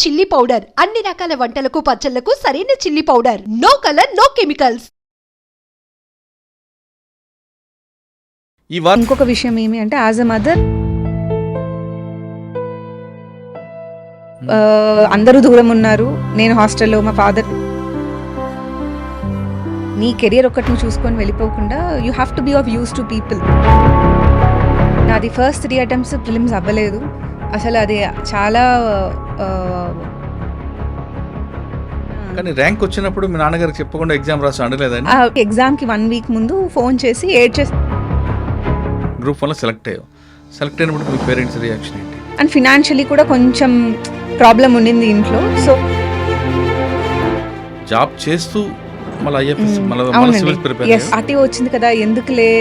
Chilli powder అన్ని రకాల వంటలకు పచ్చళ్లకు సరైన chilli powder. No colour, no chemicals. ఇంకొక విషయం ఏమి అంటే యాజ్ అ మదర్ అందరూ దూరం ఉన్నారు, నేను హాస్టల్లో, మా ఫాదర్. నీ కెరియర్ ఒక్కటి నువ్వు చూసుకొని వెళ్ళిపోకుండా you have to be of use to people. నాది ఫస్ట్ 3 అటెంప్ట్స్ ఫిలిమ్స్ అవ్వలేదు అసలు. అది చాలా కానీ ర్యాంక్ వచ్చినప్పుడు మీ నాన్నగారికి చెప్పకుండా ఎగ్జామ్ రాసి అనలేదని. ఎగ్జామ్కి 1 వీక్ ముందు ఫోన్ చేసి గ్రూప్ 1లో సెలెక్ట్ అయినప్పుడు మీ పేరెంట్స్ రియాక్షన్ ఏంటి? అండ్ ఫినాన్షియలీ కూడా కొంచెం ప్రాబ్లం ఉండింది ఇంట్లో. సో జాబ్ చేస్తూ మళ్ళీ ఐఎఫ్ఎస్ ఆర్టీఓ వచ్చింది కదా, ఎందుకులే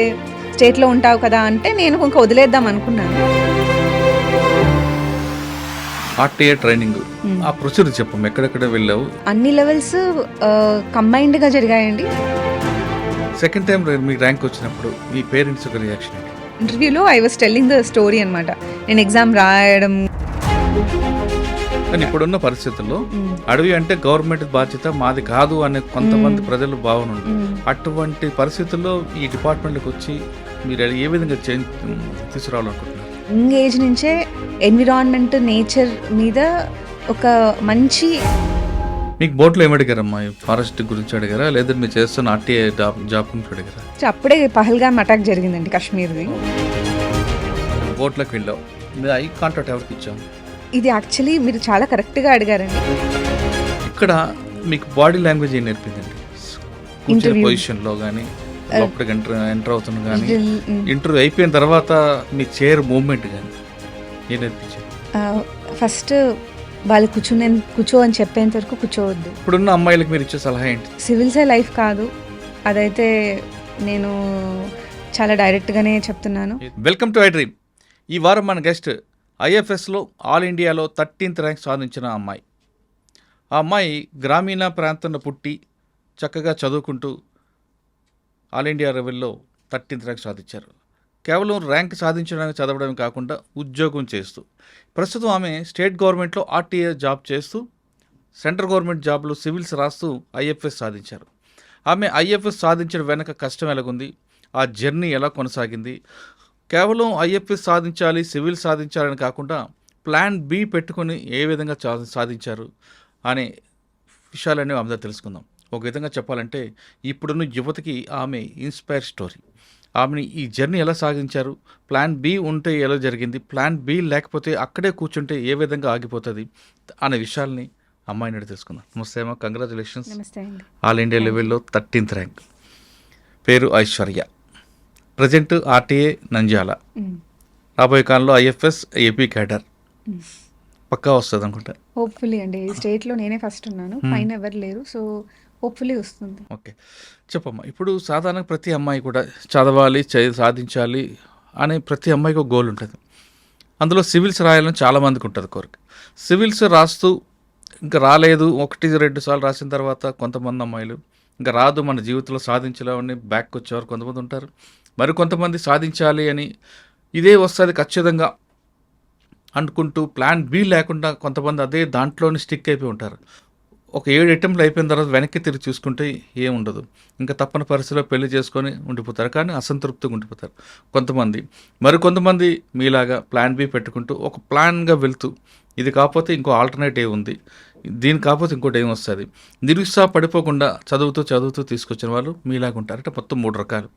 స్టేట్లో ఉంటావు కదా అంటే నేను ఇంకా వదిలేద్దాం అనుకున్నాను. ఆర్టీఏ ట్రైనింగ్ ఆ ప్రొసీజర్ చెప్పం, ఎక్కడెక్కడ వెళ్ళావు? అన్ని లెవెల్స్ కంబైన్డ్గా జరిగాయండి. సెకండ్ టైం మీకు ర్యాంక్ వచ్చినప్పుడు మీ పేరెంట్స్ ఒక రియాక్షన్ ఏంటి? ఇంటర్వ్యూలో I was telling the story అనమాట. నేను ఎగ్జామ్ రాయడం. కానీ ఇప్పుడున్న పరిస్థితుల్లో అడవి అంటే గవర్నమెంట్ బాధ్యత, మాది కాదు అనే కొంతమంది ప్రజలు భావన ఉంది. అటువంటి పరిస్థితుల్లో ఈ డిపార్ట్మెంట్కి వచ్చి మీరు ఏ విధంగా చేంజ్ తీసుకురావాలనుకుంటున్నారు? యంగ్ ఏజ్ నుంచే ఎన్విరాన్మెంట్, నేచర్ మీద ఒక మంచి. మీకు బోట్లో ఏమి అడిగారమ్మా? ఫారెస్ట్ గురించి అడిగారా లేదా మీరు చేస్తున్న ఆర్టీఏ జాబ్ గురించి అడిగారా? అప్పుడే పహల్గామ్ అటాక్ జరిగిందండి కాశ్మీర్ది. బోట్లోకి వెళ్ళావు, మీరు ఐ కాంటాక్ట్ ఎవరికి ఇచ్చాము? ఇది యాక్చువల్లీ మీరు చాలా కరెక్ట్గా అడిగారండి. ఇక్కడ మీకు బాడీ లాంగ్వేజ్ ఏం నేర్పిందండి? పొజిషన్లో కానీ లోపలికి ఎంటర్ అవుతున్నా కానీ ఇంటర్వ్యూ అయిపోయిన తర్వాత మీ చైర్ మూవ్మెంట్ కానీ ఏం నేర్పించారు? ఫస్ట్ వాళ్ళు కూర్చో అని చెప్పేంత వరకు కూర్చోవద్దు. ఇప్పుడున్న అమ్మాయిలకు మీరు ఇచ్చే సలహా ఏంటి? సివిల్సే లైఫ్ కాదు, అదైతే నేను చాలా డైరెక్ట్గానే చెప్తున్నాను. Welcome to I dream. ఈ వారం మన గెస్ట్ ఐఎఫ్ఎస్లో ఆల్ ఇండియాలో 13th ర్యాంక్ సాధించిన అమ్మాయి. ఆ అమ్మాయి గ్రామీణ ప్రాంతంలో పుట్టి చక్కగా చదువుకుంటూ ఆల్ ఇండియా లెవెల్లో 13th ర్యాంక్ సాధించారు. కేవలం ర్యాంక్ సాధించడానికి చదవడమే కాకుండా ఉద్యోగం చేస్తూ ప్రస్తుతం ఆమె స్టేట్ గవర్నమెంట్లో ఆర్టీఏ జాబ్ చేస్తూ సెంట్రల్ గవర్నమెంట్ జాబ్లో సివిల్స్ రాస్తూ ఐఎఫ్ఎస్ సాధించారు. ఆమె ఐఎఫ్ఎస్ సాధించడం వెనక కష్టం ఎలాగుంది, ఆ జర్నీ ఎలా కొనసాగింది, కేవలం ఐఎఫ్ఎస్ సాధించాలి, సివిల్ సాధించాలని కాకుండా ప్లాన్ బి పెట్టుకొని ఏ విధంగా సాధించారు అనే విషయాలన్నీ ఆమె తెలుసుకుందాం. ఒక విధంగా చెప్పాలంటే ఇప్పుడున్న యువతకి ఆమె ఇన్స్పైర్ స్టోరీ. ఆమెని ఈ జర్నీ ఎలా సాగించారు, ప్లాన్ బి ఉంటే ఎలా జరిగింది, ప్లాన్ బి లేకపోతే అక్కడే కూర్చుంటే ఏ విధంగా ఆగిపోతుంది అనే విషయాల్ని అమ్మాయిని అడిగి తెలుసుకుందాం. నమస్తే అమ్మ, కంగ్రాచులేషన్స్. ఆల్ ఇండియా లెవెల్లో 13th ర్యాంక్. పేరు ఐశ్వర్య, ప్రజెంట్ ఆర్టీఏ నంద్యాల, రాబోయే కాలంలో ఐఎఫ్ఎస్ ఏపీ క్యాడర్ పక్కా వస్తుంది అనుకుంటా. హోప్ఫుల్లీ అండి. స్టేట్లో నేనే ఫస్ట్ ఉన్నాను, పైన ఎవరు లేరు, సో హోప్ఫుల్లీ వస్తుంది. ఓకే, చెప్పమ్మా. ఇప్పుడు సాధారణంగా ప్రతి అమ్మాయి కూడా చదవాలి, సాధించాలి అనే ప్రతి అమ్మాయికి ఒక గోల్ ఉంటుంది. అందులో సివిల్స్ రాయాలని చాలామందికి ఉంటుంది కోరిక. సివిల్స్ రాస్తూ ఇంకా రాలేదు, 1-2 సార్లు రాసిన తర్వాత కొంతమంది అమ్మాయిలు ఇంకా రాదు మన జీవితంలో సాధించలేమని బ్యాక్ వచ్చేవారు కొంతమంది ఉంటారు. మరి కొంతమంది సాధించాలి అని ఇదే వస్తుంది ఖచ్చితంగా అనుకుంటూ ప్లాన్ బి లేకుండా కొంతమంది అదే దాంట్లోనే స్టిక్ అయిపోయి ఉంటారు. ఒక 7 అటెంప్ట్లు అయిపోయిన తర్వాత వెనక్కి తిరిగి చూసుకుంటే ఏముండదు, ఇంకా తప్పని పరిస్థితిలో పెళ్లి చేసుకొని ఉండిపోతారు, కానీ అసంతృప్తిగా ఉండిపోతారు కొంతమంది. మరి కొంతమంది మీలాగా ప్లాన్ బి పెట్టుకుంటూ ఒక ప్లాన్గా వెళ్తూ ఇది కాకపోతే ఇంకో ఆల్టర్నేటివ్ ఉంది, దీని కాకపోతే ఇంకోటి ఏం వస్తుంది, నిరుత్సాహపడిపోకుండా చదువుతూ తీసుకొచ్చిన వాళ్ళు మీలాగా ఉంటారు. అంటే మొత్తం 3 రకాలు.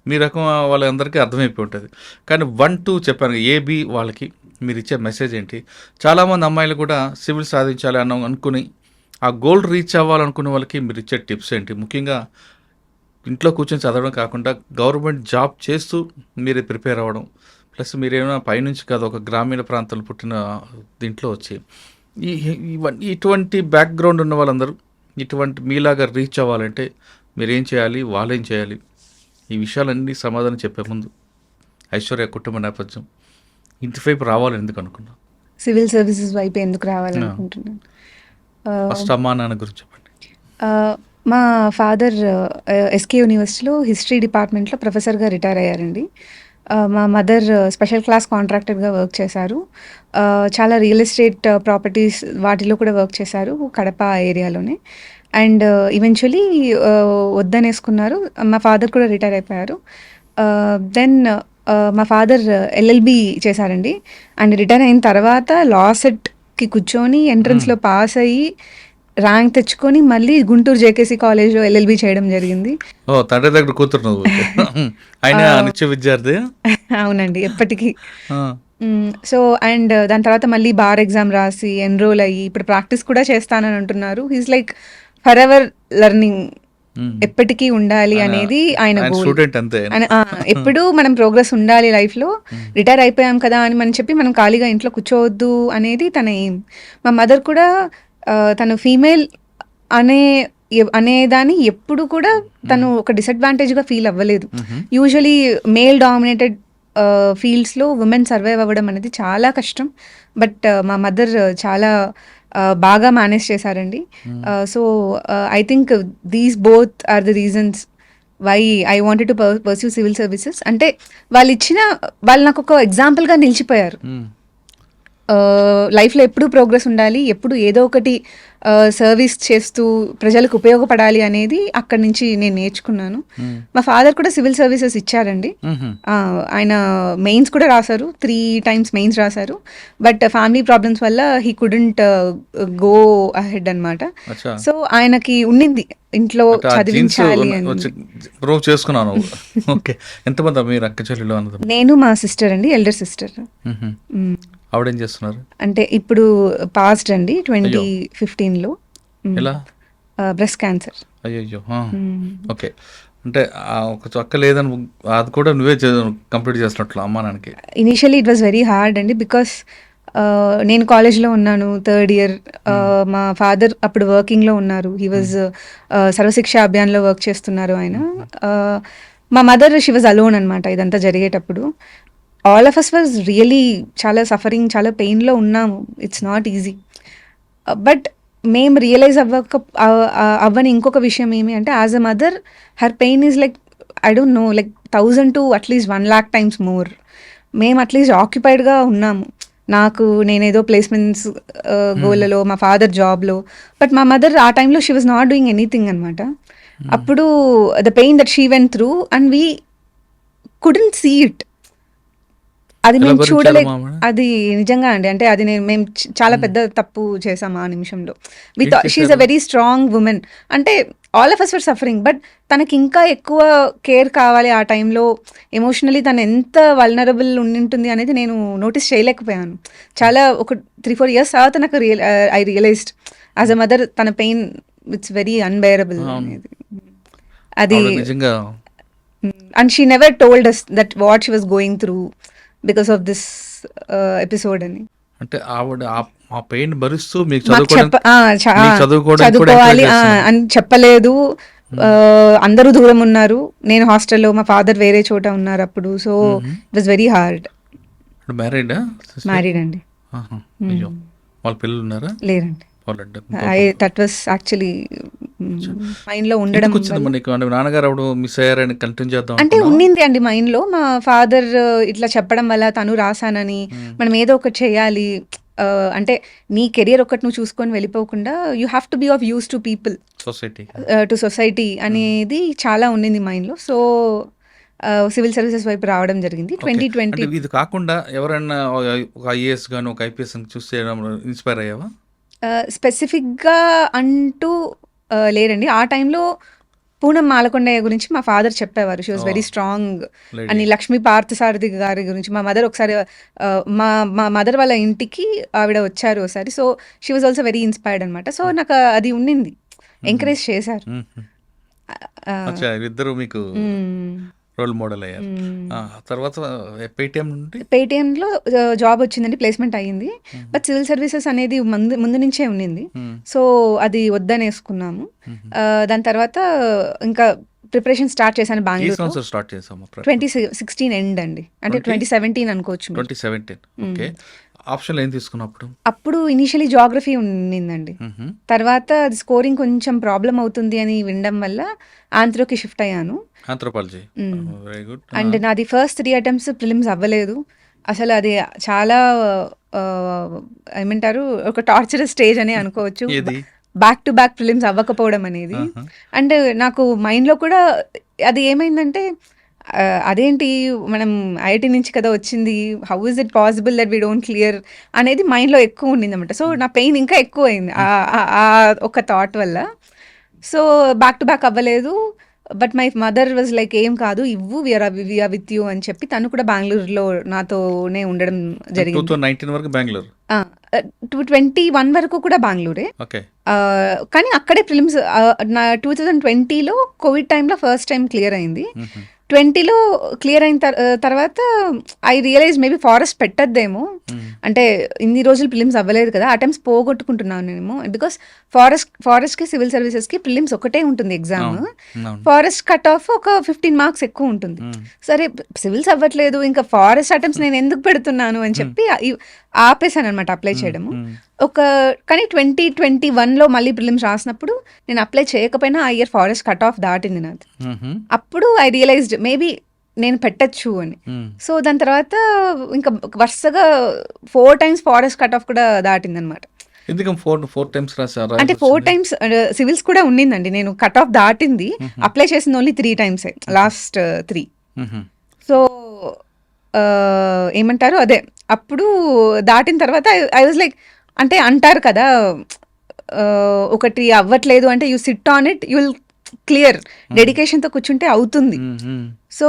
మీ రకం వాళ్ళందరికీ అర్థమైపోయి ఉంటుంది. కానీ 1-2 చెప్పాను, ఏబి వాళ్ళకి మీరు ఇచ్చే మెసేజ్ ఏంటి? చాలామంది అమ్మాయిలు కూడా సివిల్ సాధించాలి అనుకుని ఆ గోల్ రీచ్ అవ్వాలనుకునే వాళ్ళకి మీరు ఇచ్చే టిప్స్ ఏంటి? ముఖ్యంగా ఇంట్లో కూర్చొని చదవడం కాకుండా గవర్నమెంట్ జాబ్ చేస్తూ మీరు ప్రిపేర్ అవ్వడం, ప్లస్ మీరేమైనా పైనుంచి కాదు ఒక గ్రామీణ ప్రాంతాలు పుట్టిన దీంట్లో వచ్చి ఇటువంటి బ్యాక్గ్రౌండ్ ఉన్న వాళ్ళందరూ ఇటువంటి మీలాగా రీచ్ అవ్వాలంటే మీరేం చేయాలి, వాళ్ళేం చేయాలి? ఈ విషయాలన్నీ సమాధానం చెప్పే ముందు ఐశ్వర్య కుటుంబ నేపథ్యం ఇంటి వైపు రావాలని ఎందుకు అనుకున్నాను? సివిల్ సర్వీసెస్ వైపు ఎందుకు రావాలనుకుంటున్నాను? ఫస్ట్ అమ్మా నాన్న గురించి చెప్పండి. మా ఫాదర్ ఎస్కే యూనివర్సిటీలో హిస్టరీ డిపార్ట్మెంట్లో ప్రొఫెసర్గా రిటైర్ అయ్యారండి. మా మదర్ స్పెషల్ క్లాస్ కాంట్రాక్టర్గా వర్క్ చేశారు. చాలా రియల్ ఎస్టేట్ ప్రాపర్టీస్ వాటిలో కూడా వర్క్ చేశారు కడప ఏరియాలోనే. అండ్ ఈవెన్చువలీ వద్దనేసుకున్నారు. మా ఫాదర్ కూడా రిటైర్ అయిపోయారు. దెన్ మా ఫాదర్ ఎల్ఎల్బి చేశారండి. అండ్ రిటైర్ అయిన తర్వాత లా సెట్కి కూర్చొని ఎంట్రన్స్లో పాస్ అయ్యి ర్యాంక్ తెచ్చుకొని మళ్ళీ గుంటూరు జేకేసీ కాలేజ్లో ఎల్ఎల్బి చేయడం జరిగింది. ఓ తండ్రి దగ్గర కూతురు నువ్వు. ఆయన నిత్య విద్యార్థి. అవునండి, ఎప్పటికీ. సో అండ్ దాని తర్వాత మళ్ళీ బార్ ఎగ్జామ్ రాసి ఎన్రోల్ అయ్యి ఇప్పుడు ప్రాక్టీస్ కూడా చేస్తానని అంటున్నారు. He's like for ever learning, ఎప్పటికీ ఉండాలి అనేది ఆయన గోల్. స్టూడెంట్ అంతే. ఎప్పుడు మనం ప్రోగ్రెస్ ఉండాలి లైఫ్లో. రిటైర్ అయిపోయాం కదా అని మనం చెప్పి మనం ఖాళీగా ఇంట్లో కూర్చోవద్దు అనేది తన ఎయిమ్. మా మదర్ కూడా తను ఫీమేల్ అనేదాన్ని ఎప్పుడు కూడా తను ఒక డిసడ్వాంటేజ్గా ఫీల్ అవ్వలేదు. యూజువలీ మేల్ డామినేటెడ్ ఫీల్డ్స్లో ఉమెన్ సర్వైవ్ అవ్వడం అనేది చాలా కష్టం. బట్ మా మదర్ చాలా బాగా మేనేజ్ చేశారండి. So I think these both are the reasons why I wanted to pursue civil services. అంటే వాళ్ళు నాకు ఒక ఎగ్జాంపుల్గా నిలిచిపోయారు. లైఫ్లో ఎప్పుడు ప్రోగ్రెస్ ఉండాలి, ఎప్పుడు ఏదో ఒకటి సర్వీస్ చేస్తూ ప్రజలకు ఉపయోగపడాలి అనేది అక్కడి నుంచి నేను నేర్చుకున్నాను. మా ఫాదర్ కూడా సివిల్ సర్వీసెస్ ఇచ్చారండి. ఆయన మెయిన్స్ కూడా రాశారు, 3 times మెయిన్స్ రాశారు. బట్ ఫ్యామిలీ ప్రాబ్లమ్స్ వల్ల హీ కుడెంట్ గో అహెడ్ అనమాట. సో ఆయనకి ఉండింది ఇంట్లో చదివించాలి అని. ప్రూవ్ చేసుకున్నాను. ఓకే, ఎంతమంది మీరు అక్క చెల్లెలు అన్నది? నేను మా సిస్టర్ అండి, ఎల్డర్ సిస్టర్. ఆవిడేం చేస్తున్నారు? అంటే ఇప్పుడు పాస్ట్ అండి 2015లో బ్రెస్ట్ క్యాన్సర్. అయ్యో. ఓకే, అంటే ఒక చొక్క లేదని అది కూడా నువ్వే కంప్లీట్ చేస్తున్నట్లు అమ్మా నాన్నకి? Initially it was very hard అండి, బికాస్ నేను కాలేజ్లో ఉన్నాను, 3rd year. మా ఫాదర్ అప్పుడు వర్కింగ్లో ఉన్నారు. హీ వాజ్ సర్వశిక్ష అభియాన్లో వర్క్ చేస్తున్నారు ఆయన. మా మదర్ షీ వాజ్ అలోన్ అనమాట ఇదంతా జరిగేటప్పుడు. All of us was really చాలా సఫరింగ్, చాలా పెయిన్లో ఉన్నాము. It's not easy. బట్ మేము రియలైజ్ అవ్వని ఇంకొక విషయం ఏమి అంటే, as a mother her pain is like I don't know, like 1000 to at least 1 lakh times మోర్. మేము అట్లీస్ట్ ఆక్యుపైడ్గా ఉన్నాము. నేనేదో ప్లేస్మెంట్స్ గోల్లలో, మా ఫాదర్ జాబ్లో. బట్ మా మదర్ ఆ టైంలో she was not doing anything అనమాట. అప్పుడు the pain that she went through and we couldn't see it. అది మేము చూడలేదు. అది నిజంగా అండి, అంటే అది మేము చాలా పెద్ద తప్పు చేసాం ఆ నిమిషంలో. She's a very strong women. అంటే all of us were suffering, but తనకి ఇంకా ఎక్కువ కేర్ కావాలి ఆ టైంలో. ఎమోషనలీ తను ఎంత వల్నరబుల్ ఉంటుంది అనేది నేను నోటీస్ చేయలేకపోయాను. చాలా ఒక 3-4 years తర్వాత నాకు I realised as a mother తన పెయిన్ ఇట్స్ వెరీ అన్బేరబుల్ అనేది. అది నిజంగా. And she never told us that what she was going through because of this episode అని. అంటే ఆవిడ ఆ పెయిన్ భరిస్తూ మీకు చదువుకోవాలి అని చెప్పలేదు. అందరూ దూరం ఉన్నారు, నేను హాస్టల్లో, మా ఫాదర్ వేరే చోట ఉన్నారు అప్పుడు. So it was very hard. Married అండి. వాళ్ళ పిల్లలు ఉన్నారా? లేరండి. దట్ వాస్ యాక్చువల్లీ మైండ్ లో ఉండడం. నాన్నగారు అప్పుడు మిస్ అయ్యారని కంటిన్యూ చేద్దాం అంటే ఉండింది అండి మైండ్ లో. మా ఫాదర్ ఇట్లా చెప్పడం వల్ల తను రాసానని, మనం ఏదో ఒకటి చేయాలి, అంటే నీ కెరియర్ ఒకటి నువ్వు చూసుకొని వెళ్ళిపోకుండా you have to be of use to people, to society అనేది చాలా ఉండింది మైండ్ లో. సో సివిల్ సర్వీసెస్ వైపు రావడం జరిగింది 2020. ఇది కాకుండా ఎవరైనా ఒక IAS గాను ఒక IPS చూసి ఇన్స్పైర్ అయ్యావా? స్పెసిఫిక్గా అంటూ లేరండి. ఆ టైంలో పూనం మాలకొండయ్య గురించి మా ఫాదర్ చెప్పేవారు. షీ వాజ్ వెరీ స్ట్రాంగ్ అని. లక్ష్మీ పార్థసారథి గారి గురించి మా మదర్ ఒకసారి మా మదర్ వాళ్ళ ఇంటికి ఆవిడ వచ్చారు ఒకసారి. So she was also very inspired అనమాట. సో నాకు అది ఉండింది, ఎంకరేజ్ చేశారు. ఇద్దరు మీకు రోల్ మోడల్ అయ్యారు. తర్వాత పేటిఎంలో జాబ్ వచ్చిందండి, ప్లేస్మెంట్ అయ్యింది. బట్ సివిల్ సర్వీసెస్ అనేది ముందు నుంచే ఉండింది. సో అది వద్దనేసుకున్నాము. దాని తర్వాత ఇంకా ప్రిపరేషన్ స్టార్ట్ చేశాను బెంగళూరు. 2016 ఎండ్ అండి, అంటే 2017 అనుకోవచ్చు. 2017. ఓకే. ఆప్షన్ ఏం తీసుకున్నప్పుడు? అప్పుడు ఇనిషియలీ జాగ్రఫీ ఉండిందండి. తర్వాత అది స్కోరింగ్ కొంచెం ప్రాబ్లం అవుతుంది అని వినడం వల్ల ఆంధ్రకి షిఫ్ట్ అయ్యాను. ఆంథ్రోపాలజీ. Very good. అండ్ నాది ఫస్ట్ 3 అటెంప్ట్స్ ప్రిలిమ్స్ అవ్వలేదు. అసలు అది చాలా ఏమంటారు ఒక టార్చరస్ స్టేజ్ అనే అనుకోవచ్చు. ఏది? బ్యాక్ టు బ్యాక్ ప్రిలిమ్స్ అవ్వకపోవడం అనేది. అండ్ నాకు మైండ్లో కూడా అది ఏమైందంటే అదేంటి మనం ఐఐటి నుంచి కదా వచ్చింది, how is it possible that we don't clear అనేది మైండ్లో ఎక్కువ ఉండింది అనమాట. సో నా పెయిన్ ఇంకా ఎక్కువ అయింది ఆ ఒక థాట్ వల్ల. సో బ్యాక్ టు బ్యాక్ అవ్వలేదు. But my mother was like ఏం కాదు ఇవ్వు, వీఆర్ విత్ యూ అని చెప్పి తను కూడా బెంగళూరులో నాతోనే ఉండడం జరిగింది. 2019 వరకు బెంగళూరు. 2021 వరకు కూడా బెంగళూరే. ఓకే. కానీ అక్కడే ప్రిలిమ్స్ నా 2020లో కోవిడ్ టైంలో ఫస్ట్ టైం క్లియర్ అయింది. 20లో క్లియర్ అయిన తర్వాత ఐ రియలైజ్ మేబీ ఫారెస్ట్ పెట్టద్దేమో, అంటే ఇన్ని రోజులు ప్రిలిమ్స్ అవ్వలేదు కదా, అటెంప్ట్స్ పోగొట్టుకుంటున్నాను నేను. బికాస్ ఫారెస్ట్కి సివిల్ సర్వీసెస్కి ప్రిలిమ్స్ ఒకటే ఉంటుంది ఎగ్జామ్. ఫారెస్ట్ కట్ ఆఫ్ ఒక 15 మార్క్స్ ఎక్కువ ఉంటుంది. సరే సివిల్స్ అవ్వట్లేదు, ఇంకా ఫారెస్ట్ అటెంప్ట్స్ నేను ఎందుకు పెడుతున్నాను అని చెప్పి ఆపేసాను అనమాట అప్లై చేయడము. కానీ 2021లో మళ్ళీ ప్రిలిమ్స్ రాసినప్పుడు నేను అప్లై చేయకపోయినా ఆ ఇయర్ ఫారెస్ట్ కట్ ఆఫ్ దాటింది నాది. అప్పుడు ఐ రియలైజ్డ్ మేబీ నేను పెట్టచ్చు అని. సో దాని తర్వాత ఇంకా వరుసగా 4 times ఫారెస్ట్ కట్ ఆఫ్ కూడా దాటింది అనమాట. ఎందుకు 4 times రాసారా? అంటే 4 times సివిల్స్ కూడా ఉండిందండి. నేను కట్ ఆఫ్ దాటింది, అప్లై చేసింది ఓన్లీ 3 times, లాస్ట్ 3. సో ఏమంటారు అదే అప్పుడు దాటిన తర్వాత ఐ వాజ్ లైక్, అంటే అంటారు కదా ఒకటి అవ్వట్లేదు అంటే you sit on it, you will clear. డెడికేషన్తో కూర్చుంటే అవుతుంది. సో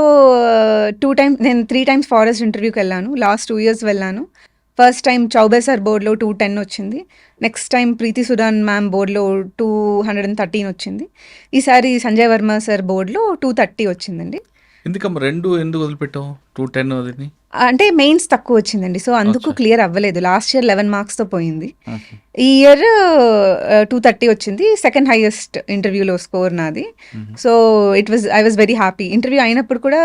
2 times నేను 3 times ఫారెస్ట్ ఇంటర్వ్యూకి వెళ్ళాను. లాస్ట్ 2 years వెళ్ళాను. ఫస్ట్ టైం చౌబే సార్ బోర్డులో 210 వచ్చింది. నెక్స్ట్ టైం ప్రీతి సుడాన్ మ్యామ్ బోర్డులో 213 వచ్చింది. ఈసారి సంజయ్ వర్మ సార్ బోర్డులో 230 వచ్చిందండి. ఎందుకమ్మా ఎందుకు వదిలిపెట్టావు 210 అది? అంటే మెయిన్స్ తక్కువ వచ్చిందండి, సో అందుకు క్లియర్ అవ్వలేదు. లాస్ట్ ఇయర్ 11 మార్క్స్తో పోయింది. ఈ ఇయర్ 230 వచ్చింది, సెకండ్ హైయెస్ట్ ఇంటర్వ్యూలో స్కోర్ నాది. So I was very happy. Interview అయినప్పుడు కూడా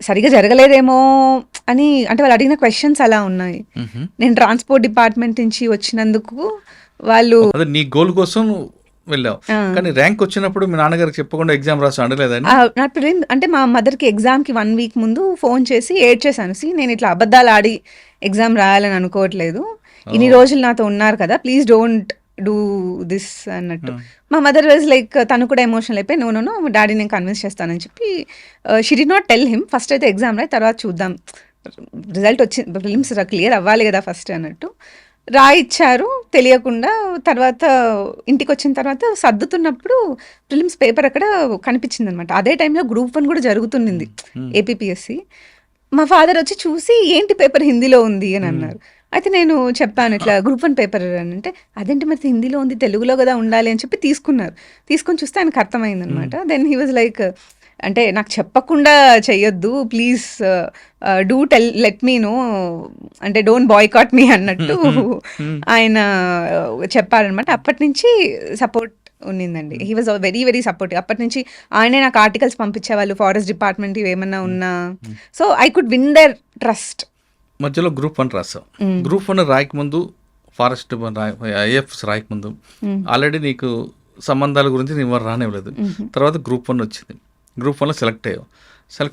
సరిగా జరగలేదేమో అని, అంటే వాళ్ళు అడిగిన క్వశ్చన్స్ అలా ఉన్నాయి. నేను ట్రాన్స్పోర్ట్ డిపార్ట్మెంట్ నుంచి వచ్చినందుకు వాళ్ళు నీ గోల్ కోసం వెళ్ళావు, కానీ ర్యాంక్ వచ్చినప్పుడు మీ నాన్నగారికి చెప్పకుండా ఎగ్జామ్ రాసి అడగలేదని? అంటే మా మదర్కి ఎగ్జామ్కి 1 week ముందు ఫోన్ చేసి ఏడ్చేసాను. నేను ఇట్లా అబద్ధాలు ఆడి ఎగ్జామ్ రాయాలని అనుకోవట్లేదు, ఇన్ని రోజులు నాతో ఉన్నారు కదా, ప్లీజ్ డోంట్ డూ దిస్ అన్నట్టు. మా మదర్ వాజ్ లైక్, తను కూడా ఎమోషనల్ అయిపోయి నో డాడీ నేను కన్విన్స్ చేస్తానని చెప్పి she did not tell him, first అయితే ఎగ్జామ్ రాయి తర్వాత చూద్దాం, రిజల్ట్ వచ్చి ప్రిలిమ్స్ క్లియర్ అవ్వాలి కదా ఫస్ట్ అన్నట్టు రాయిచ్చారు తెలియకుండా. తర్వాత ఇంటికి వచ్చిన తర్వాత సర్దుతున్నప్పుడు ప్రిలిమ్స్ పేపర్ అక్కడ కనిపించింది అనమాట. అదే టైంలో Group 1 కూడా జరుగుతుంది ఏపీపీఎస్సి. మా ఫాదర్ వచ్చి చూసి ఏంటి పేపర్ హిందీలో ఉంది అని అన్నారు. అయితే నేను చెప్పాను ఇట్లా Group 1 పేపర్ అని. అంటే అదేంటి మరి హిందీలో ఉంది, తెలుగులో కదా ఉండాలి అని చెప్పి తీసుకొని చూస్తే ఆయనకు అర్థమైంది అనమాట. దెన్ హీ వాజ్ లైక్, అంటే నాకు చెప్పకుండా చెయ్యొద్దు please, do let me know, అంటే డోంట్ బాయ్కాట్ మీ అన్నట్టు ఆయన చెప్పారనమాట. అప్పటి నుంచి సపోర్ట్ ఉన్నిందండి. He was very very supportive. అప్పటి నుంచి ఆయనే నాకు ఆర్టికల్స్ పంపించేవాళ్ళు, ఫారెస్ట్ డిపార్ట్మెంట్ ఏమన్నా ఉన్నా. So I could win their trust. మధ్యలో Group 1 రాసావు. Group 1 రాయకముందు, ఫారెస్ట్ ఐఎఫ్స్ రాయకముందు ఆల్రెడీ నీకు సంబంధాల గురించి నేను రానివ్వలేదు. తర్వాత Group 1 వచ్చింది. Group 1లో సెలెక్ట్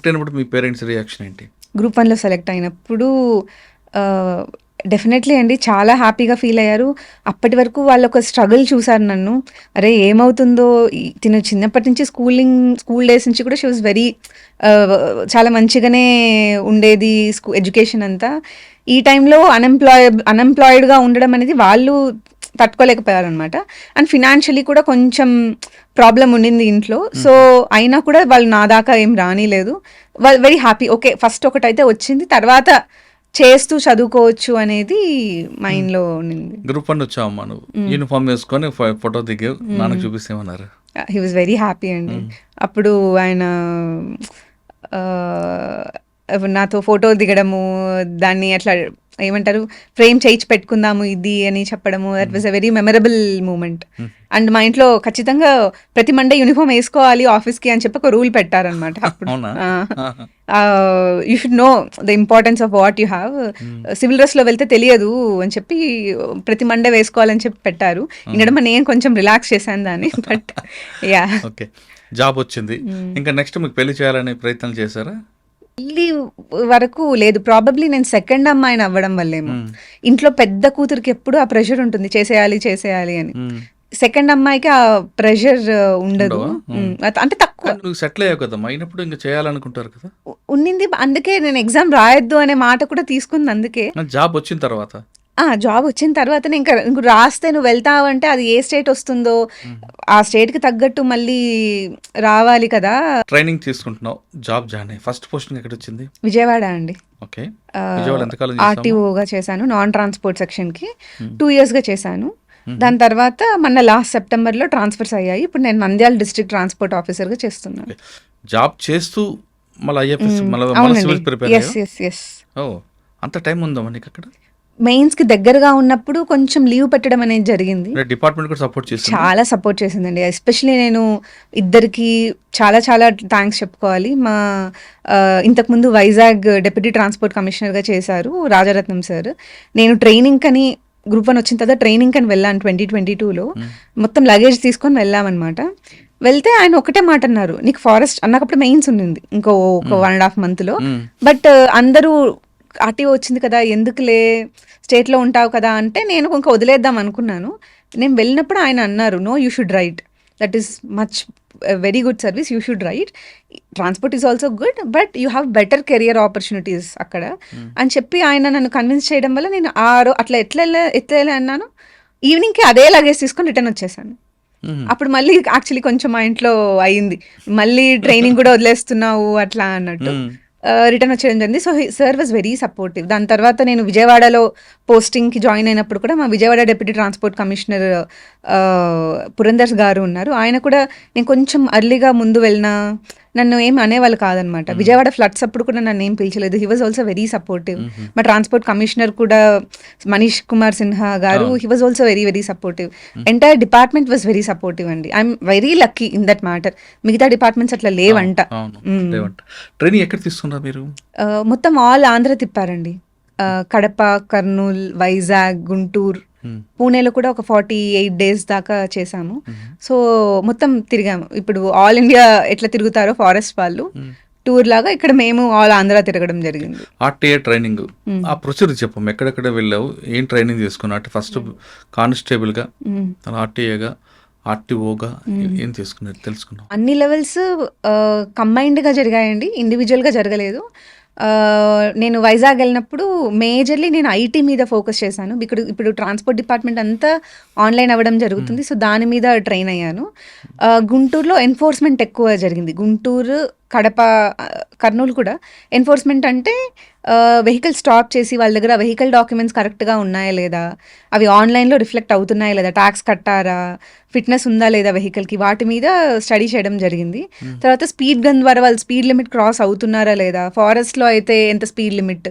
అయినప్పుడు మీ పేరెంట్స్ రియాక్షన్ ఏంటి? Group 1లో సెలెక్ట్ అయినప్పుడు డెఫినెట్లీ అండి చాలా హ్యాపీగా ఫీల్ అయ్యారు. అప్పటి వరకు వాళ్ళు ఒక స్ట్రగుల్ చూసారు నన్ను, అరే ఏమవుతుందో. తిను చిన్నప్పటి నుంచి స్కూల్ డేస్ నుంచి కూడా షీ వాజ్ వెరీ చాలా మంచిగానే ఉండేది ఎడ్యుకేషన్ అంతా. ఈ టైంలో అన్ఎంప్లాయిడ్గా ఉండడం అనేది వాళ్ళు తట్టుకోలేకపోయారనమాట. అండ్ ఫినాన్షియలీ కూడా కొంచెం ప్రాబ్లం ఉండింది ఇంట్లో. సో అయినా కూడా వాళ్ళు నా దాకా ఏం రానిలేదు. వాళ్ళు వెరీ హ్యాపీ, ఓకే ఫస్ట్ ఒకటైతే వచ్చింది, తర్వాత చేస్తూ చదువుకోవచ్చు అనేది మైండ్లో ఉండింది. Group 1 వచ్చావమ్మా నువ్వు, యూనిఫామ్ వేసుకొని ఫోటో దిగావు, నాన్నకు చూపిస్తేమన్నారు? హీ వాజ్ వెరీ హ్యాపీ అండి. అప్పుడు ఆయన నాతో ఫోటో దిగడము, దాన్ని అట్లా ఏమంటారు ఫ్రేమ్ చేయించి పెట్టుకుందాము ఇది అని చెప్పడము. That was a very memorable moment. అండ్ మా ఇంట్లో ఖచ్చితంగా ప్రతి మండే యూనిఫామ్ వేసుకోవాలి ఆఫీస్కి అని చెప్పి ఒక రూల్ పెట్టారనమాట. అప్పుడు you should know the importance of what you have. Civil dress లో వెళ్తే తెలియదు అని చెప్పి ప్రతి మండే వేసుకోవాలని చెప్పి పెట్టారు. ఇంకడమ్మ నేను కొంచెం రిలాక్స్ చేశాను దాన్ని. బట్ యా, ఓకే, జాబ్ వచ్చింది. ఇంకా నెక్స్ట్ మీకు పెళ్లి చేయాలనే ప్రయత్నం చేశారా? పెళ్లి వరకు లేదు. ప్రాబబ్లీ నేను సెకండ్ అమ్మాయిని అవ్వడం వల్లేమో. ఇంట్లో పెద్ద కూతురికి ఎప్పుడు ఆ ప్రెషర్ ఉంటుంది చేసేయాలి అని. సెకండ్ అమ్మాయికి ఆ ప్రెషర్ ఉండదు, అంటే తక్కువ. నువ్వు సెటిల్ అయ్యావు కదమ్మా, అయినప్పుడు ఇంకా చేయాలనుకుంటారు కదా. ఉన్నింది, అందుకే నేను ఎగ్జామ్ రాయొద్దు అనే మాట కూడా తీసుకుంది. అందుకే జాబ్ వచ్చిన తర్వాత జాబ్ వచ్చిన తర్వాతనే ఇంకా రాస్తే నువ్వు వెళ్తావంటే అది ఏ స్టేట్ వస్తుందో ఆ స్టేట్కి తగ్గట్టు మళ్ళీ రావాలి కదా. ట్రైనింగ్ తీసుకుంటున్నావు, జాబ్ జాయిన్ అయ్యి ఫస్ట్ పోస్టింగ్ ఎక్కడ వచ్చింది? విజయవాడ అండి. ఓకే, విజయవాడ ఎంతకాలం? ఆర్టీఓగా చేశాను, నాన్ ట్రాన్స్పోర్ట్ సెక్షన్కి 2 years చేశాను. దాని తర్వాత మొన్న లాస్ట్ సెప్టెంబర్లో ట్రాన్స్ఫర్స్ అయ్యాయి. ఇప్పుడు నేను నంద్యాల డిస్ట్రిక్ట్ ట్రాన్స్పోర్ట్ ఆఫీసర్గా చేస్తున్నాను. జాబ్ చేస్తూ మళ్ళీ ఐఎఫ్ఎస్ సివిల్ ప్రిపేర్ అయ్యావు. అంత టైం ఉందా నీకు అక్కడ? మెయిన్స్కి దగ్గరగా ఉన్నప్పుడు కొంచెం లీవ్ పెట్టడం అనేది జరిగింది. డిపార్ట్మెంట్ కూడా సపోర్ట్ చేసింది, చాలా సపోర్ట్ చేసిందండి. ఎస్పెషలీ నేను ఇద్దరికి చాలా చాలా థ్యాంక్స్ చెప్పుకోవాలి. మా ఇంతకుముందు వైజాగ్ డిప్యూటీ ట్రాన్స్పోర్ట్ కమిషనర్గా చేశారు రాజారత్నం సార్. నేను ట్రైనింగ్ అని గ్రూప్ 1 వచ్చిన తర్వాత ట్రైనింగ్ అని వెళ్ళాను 2022లో. మొత్తం లగేజ్ తీసుకొని వెళ్ళామన్నమాట. వెళ్తే ఆయన ఒకటే మాట అన్నారు, నీకు ఫారెస్ట్ అన్నప్పుడు మెయిన్స్ ఉన్నింది ఇంకో 1.5 monthలో. బట్ అందరూ ఆర్టీఓ వచ్చింది కదా ఎందుకులే స్టేట్లో ఉంటావు కదా అంటే నేను ఇంకా వదిలేద్దాం అనుకున్నాను. నేను వెళ్ళినప్పుడు ఆయన అన్నారు, no you should write, that is much very good service, you should write. Transport is also good but you have better career opportunities అక్కడ అని చెప్పి ఆయన నన్ను కన్విన్స్ చేయడం వల్ల నేను అట్లా ఎట్లా అన్నాను. ఈవినింగ్కి అదే లగేజ్ తీసుకొని రిటర్న్ వచ్చేసాను. అప్పుడు మళ్ళీ యాక్చువల్లీ కొంచెం మా ఇంట్లో అయ్యింది, మళ్ళీ ట్రైనింగ్ కూడా వదిలేస్తున్నావు అట్లా అన్నట్టు. రిటర్న్ వచ్చేయడం జరిగింది. So sir was very supportive. దాని తర్వాత నేను విజయవాడలో పోస్టింగ్కి జాయిన్ అయినప్పుడు కూడా మా Vijayawada deputy transport commissioner Purandar గారు ఉన్నారు. ఆయన కూడా నేను కొంచెం అర్లీగా ముందు వెళ్ళినా నన్ను ఏం అనేవాళ్ళు కాదనమాట. విజయవాడ ఫ్లడ్స్ అప్పుడు కూడా నన్ను ఏం పిలిచలేదు. He was also very supportive. మా ట్రాన్స్పోర్ట్ కమిషనర్ కూడా మనీష్ కుమార్ సిన్హా గారు, he was also very very supportive. Entire department was very supportive అండి. I'm very lucky in that matter. మిగతా డిపార్ట్మెంట్స్ అట్లా లేవంట. ట్రైనింగ్ ఎక్కడ తీసుకున్నారు మీరు? మొత్తం ఆల్ ఆంధ్ర తిప్పారండి. కడప, కర్నూలు, వైజాగ్, గుంటూరు, పూణేలో కూడా ఒక 48 days దాకా చేసాము. సో మొత్తం తిరిగాము. ఇప్పుడు ఆల్ ఇండియా ఎట్లా తిరుగుతారో ఫారెస్ట్ వాళ్ళు టూర్ లాగా ఇక్కడ మేము ఆల్ ఆంధ్ర తిరగడం జరిగింది. ఆర్టీఏ ట్రైనింగ్ ఆ ప్రొసీజర్ చెప్పము, ఎక్కడెక్కడ వెళ్ళావు, ఏం ట్రైనింగ్ తీసుకున్నావు? అంటే ఫస్ట్ కానిస్టేబుల్ గా, ఆర్టీఏగా, ఆర్టీఓగా ఏం తీసుకున్నారు తెలుసుకున్నాం? అన్ని లెవెల్స్ కంబైన్డ్ గా జరిగాయండి, ఇండివిజువల్ గా జరగలేదు. నేను వైజాగ్ వెళ్ళినప్పుడు మేజర్లీ నేను ఐటీ మీద ఫోకస్ చేశాను. ఇప్పుడు ట్రాన్స్పోర్ట్ డిపార్ట్మెంట్ అంతా ఆన్లైన్ అవ్వడం జరుగుతుంది. సో దాని మీద ట్రైన్ అయ్యాను. గుంటూరులో ఎన్ఫోర్స్మెంట్ ఎక్కువ జరిగింది. గుంటూరు, కడప, కర్నూలు కూడా ఎన్ఫోర్స్మెంట్ అంటే వెహికల్ స్టాప్ చేసి వాళ్ళ దగ్గర వెహికల్ డాక్యుమెంట్స్ కరెక్ట్గా ఉన్నాయా లేదా, అవి ఆన్లైన్లో రిఫ్లెక్ట్ అవుతున్నాయా లేదా, ట్యాక్స్ కట్టారా, ఫిట్నెస్ ఉందా లేదా వెహికల్కి, వాటి మీద స్టడీ చేయడం జరిగింది. తర్వాత స్పీడ్ గన్ ద్వారా వాళ్ళు స్పీడ్ లిమిట్ క్రాస్ అవుతున్నారా లేదా, ఫారెస్ట్లో అయితే ఎంత స్పీడ్ లిమిట్,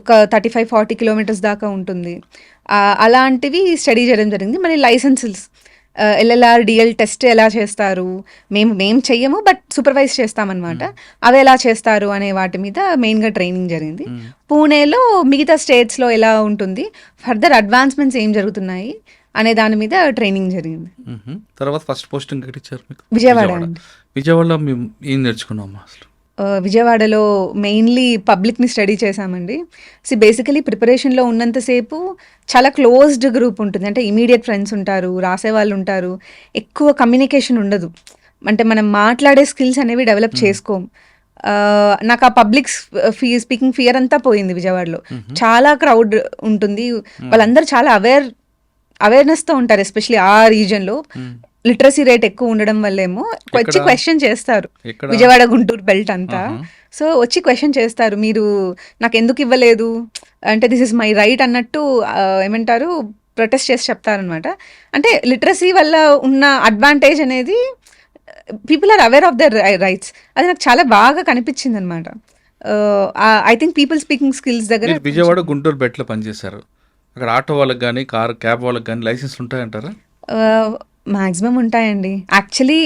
ఒక 35-40 kilometers దాకా ఉంటుంది, అలాంటివి స్టడీ చేయడం జరిగింది. మళ్ళీ లైసెన్సెస్, ఎల్ఎల్ఆర్, డిఎల్ టెస్ట్ ఎలా చేస్తారు, మేము చెయ్యము బట్ సూపర్వైజ్ చేస్తామన్నమాట, అవి ఎలా చేస్తారు అనే వాటి మీద మెయిన్గా ట్రైనింగ్ జరిగింది. పూణేలో మిగతా స్టేట్స్లో ఎలా ఉంటుంది, ఫర్దర్ అడ్వాన్స్మెంట్స్ ఏం జరుగుతున్నాయి అనే దాని మీద ట్రైనింగ్ జరిగింది. తర్వాత ఫస్ట్ పోస్టింగ్ ఎక్కడ ఇచ్చారు మీకు? విజయవాడ. విజయవాడలో మేము ఏం నేర్చుకున్నాము అసలు? విజయవాడలో మెయిన్లీ పబ్లిక్ని స్టడీ చేశామండి. బేసికలీ ప్రిపరేషన్లో ఉన్నంతసేపు చాలా క్లోజ్డ్ గ్రూప్ ఉంటుంది. అంటే ఇమీడియట్ ఫ్రెండ్స్ ఉంటారు, రాసే వాళ్ళు ఉంటారు, ఎక్కువ కమ్యూనికేషన్ ఉండదు. అంటే మనం మాట్లాడే స్కిల్స్ అనేవి డెవలప్ చేసుకోం. నాకు ఆ పబ్లిక్ స్పీకింగ్ ఫియర్ అంతా పోయింది విజయవాడలో. చాలా క్రౌడ్ ఉంటుంది, వాళ్ళందరూ చాలా అవేర్నెస్తో ఉంటారు. ఎస్పెషలీ ఆ రీజన్లో లిటరసీ రేట్ ఎక్కువ ఉండడం వల్లేమో వచ్చి క్వశ్చన్ చేస్తారు. విజయవాడ గుంటూరు బెల్ట్ అంతా. సో వచ్చి క్వశ్చన్ చేస్తారు, మీరు నాకు ఎందుకు ఇవ్వలేదు అంటే దిస్ ఇస్ మై రైట్ అన్నట్టు ఏమంటారు ప్రొటెస్ట్ చేసి చెప్తారనమాట. అంటే లిటరసీ వల్ల ఉన్న అడ్వాంటేజ్ అనేది people are aware of their rights. అది నాకు చాలా బాగా కనిపించింది అనమాట. I think people speaking skills దగ్గర మీరు విజయవాడ గుంటూరు బెట్లో పనిచేశారు. అక్కడ ఆటో వాళ్ళకి కానీ క్యాబ్ వాళ్ళకి కానీ లైసెన్స్ ఉంటాయంటారా? మ్యాక్సిమం ఉంటాయండి. యాక్చువల్లీ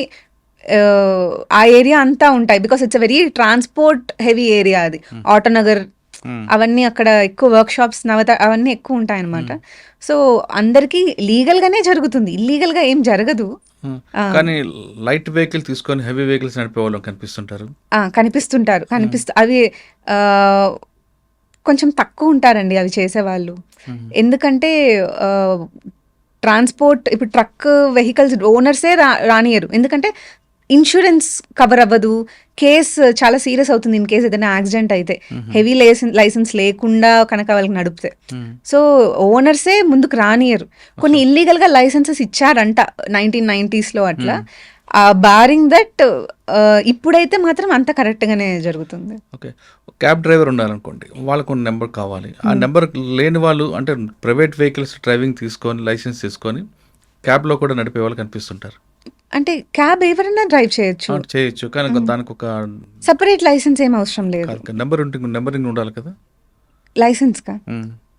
ఆ ఏరియా అంతా ఉంటాయి, because it's a very transport heavy area అది. ఆటోనగర్ అవన్నీ అక్కడ ఎక్కువ వర్క్ షాప్స్ అవన్నీ ఎక్కువ ఉంటాయి అనమాట. సో అందరికీ లీగల్ గానే జరుగుతుంది, ఇల్లీగల్ గా ఏం జరగదు. కానీ లైట్ వెహికల్ తీసుకొని హెవీ వెహికల్స్ నడిపే వాళ్ళు కనిపిస్తుంటారు. కనిపిస్తుంటారు. అవి కొంచెం తక్కువ ఉంటారండి అవి చేసేవాళ్ళు. ఎందుకంటే ట్రాన్స్పోర్ట్ ఇప్పుడు ట్రక్ వెహికల్స్ ఓనర్సే రానియరు, ఎందుకంటే ఇన్సూరెన్స్ కవర్ అవ్వదు, కేసు చాలా సీరియస్ అవుతుంది ఇన్ కేసు ఏదైనా యాక్సిడెంట్ అయితే, హెవీ లైసెన్స్ లేకుండా కనుక వాళ్ళకి నడిపితే. సో ఓనర్సే ముందుకు రానియరు. కొన్ని ఇల్లీగల్ గా లైసెన్సెస్ ఇచ్చారంట 1990s లో అట్లా. బారింగ్ దట్ ఇప్పుడైతే మాత్రం అంత కరెక్ట్ గానే జరుగుతుంది. ఓకే, క్యాబ్ డ్రైవర్ ఉండాలనుకోండి, వాళ్ళకు నెంబర్ కావాలి. ఆ నెంబర్ లేని వాళ్ళు అంటే ప్రైవేట్ వెహికల్స్ డ్రైవింగ్ తీసుకొని లైసెన్స్ తీసుకొని క్యాబ్లో కూడా నడిపే వాళ్ళు కనిపిస్తుంటారు. అంటే క్యాబ్ ఎవరైనా డ్రైవ్ చేయొచ్చు, కానీ దానికి ఒక సెపరేట్ లైసెన్స్ ఏం అవసరం లేదు. నెంబరింగ్ ఉండాలి కదా లైసెన్స్ కా?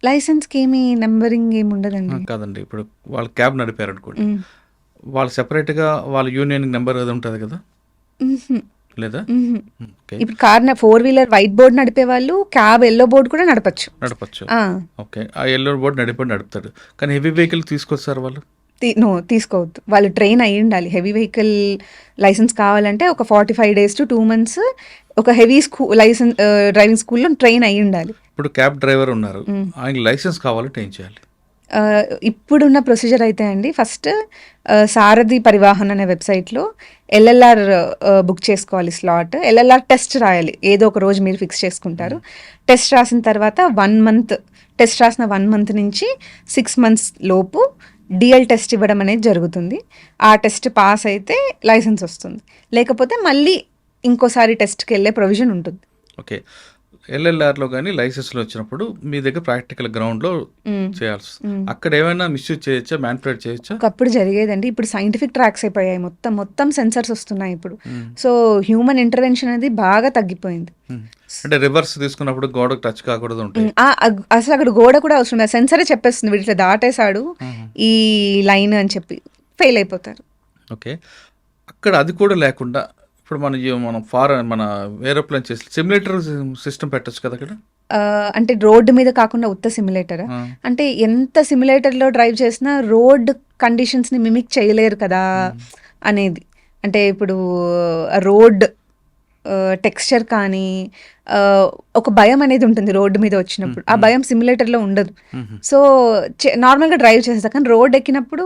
లైసెన్స్ కి ఏమి నెంబరింగ్ ఏమి ఉండదండి. కాదండి, ఇప్పుడు వాళ్ళు క్యాబ్ నడిపారు అనుకోండి, వాళ్ళు సెపరేట్ గా వాళ్ళ యూనియన్ నెంబర్ అది ఉంటుంది కదా, లేదా? ఇప్పుడు కార్ 4-wheeler వైట్ బోర్డ్ నడిపే వాళ్ళు క్యాబ్ ఎల్లో బోర్డ్ కూడా నడపచ్చు. ఓకే, ఆ ఎల్లో బోర్డ్ నడుపుతాడు. కానీ హెవీ వెహికల్ తీసుకొస్తారు వాళ్ళు? తీసుకోవద్దు, వాళ్ళు ట్రైన్ అయ్యి ఉండాలి. హెవీ వెహికల్ లైసెన్స్ కావాలంటే ఒక 45 days to 2 months ఒక హెవీ లైసెన్స్ డ్రైవింగ్ స్కూల్లో ట్రైన్ అయ్యి ఉండాలి. ఇప్పుడు క్యాబ్ డ్రైవర్ ఉన్నారు, ఆయన లైసెన్స్ కావాలంటే ఏం చేయాలి? ఇప్పుడున్న ప్రొసీజర్ అయితే అండి, ఫస్ట్ సారథి పరివాహన్ అనే వెబ్సైట్లో LLR బుక్ చేసుకోవాలి స్లాట్. LLR టెస్ట్ రాయాలి, ఏదో ఒక రోజు మీరు ఫిక్స్ చేసుకుంటారు. టెస్ట్ రాసిన తర్వాత 1 month, టెస్ట్ రాసిన 1 month నుంచి 6 months లోపు డిఎల్ టెస్ట్ ఇవ్వడం అనేది జరుగుతుంది. ఆ టెస్ట్ పాస్ అయితే లైసెన్స్ వస్తుంది, లేకపోతే మళ్ళీ ఇంకోసారి టెస్ట్కి వెళ్ళే ప్రొవిజన్ ఉంటుంది. ఓకే, LLRలో కానీ లైసెన్స్లో వచ్చినప్పుడు మీ దగ్గర ప్రాక్టికల్ గ్రౌండ్లో చేయాల్సి, అక్కడ ఏమైనా మిస్యూజ్ చేయొచ్చా, మ్యానిపులేట్ చేయొచ్చా? ఒకప్పుడు జరిగేదండి, ఇప్పుడు సైంటిఫిక్ ట్రాక్స్ అయిపోయాయి, మొత్తం సెన్సర్స్ వస్తున్నాయి ఇప్పుడు. సో హ్యూమన్ ఇంటర్వెన్షన్ అనేది బాగా తగ్గిపోయింది. అంటే రివర్స్ తీసుకున్నప్పుడు గోడకు టచ్ కాకూడదు ఉంటాయి. అసలు అక్కడ గోడ కూడా అవసరం లేదు, సెన్సరే చెప్పేస్తుంది వీడు ఇట్లా దాటేశాడు ఈ లైన్ అని చెప్పి, ఫెయిల్ అయిపోతారు. ఓకే, అక్కడ అది కూడా లేకుండా ఇప్పుడు మన ఏరోప్లేన్ చేసి సిమ్యులేటర్ సిస్టమ్ పెట్టచ్చు కదా అక్కడ? అంటే రోడ్డు మీద కాకుండా ఉత్త సిమ్యులేటరా? అంటే ఎంత సిమ్యులేటర్లో డ్రైవ్ చేసినా రోడ్ కండిషన్స్ని మిమిక్ చేయలేరు కదా అనేది. అంటే ఇప్పుడు రోడ్ టెక్స్చర్ కానీ ఒక భయం అనేది ఉంటుంది రోడ్డు మీద వచ్చినప్పుడు, ఆ భయం సిమ్యులేటర్లో ఉండదు. సో నార్మల్గా డ్రైవ్ చేసేదా, కానీ రోడ్ ఎక్కినప్పుడు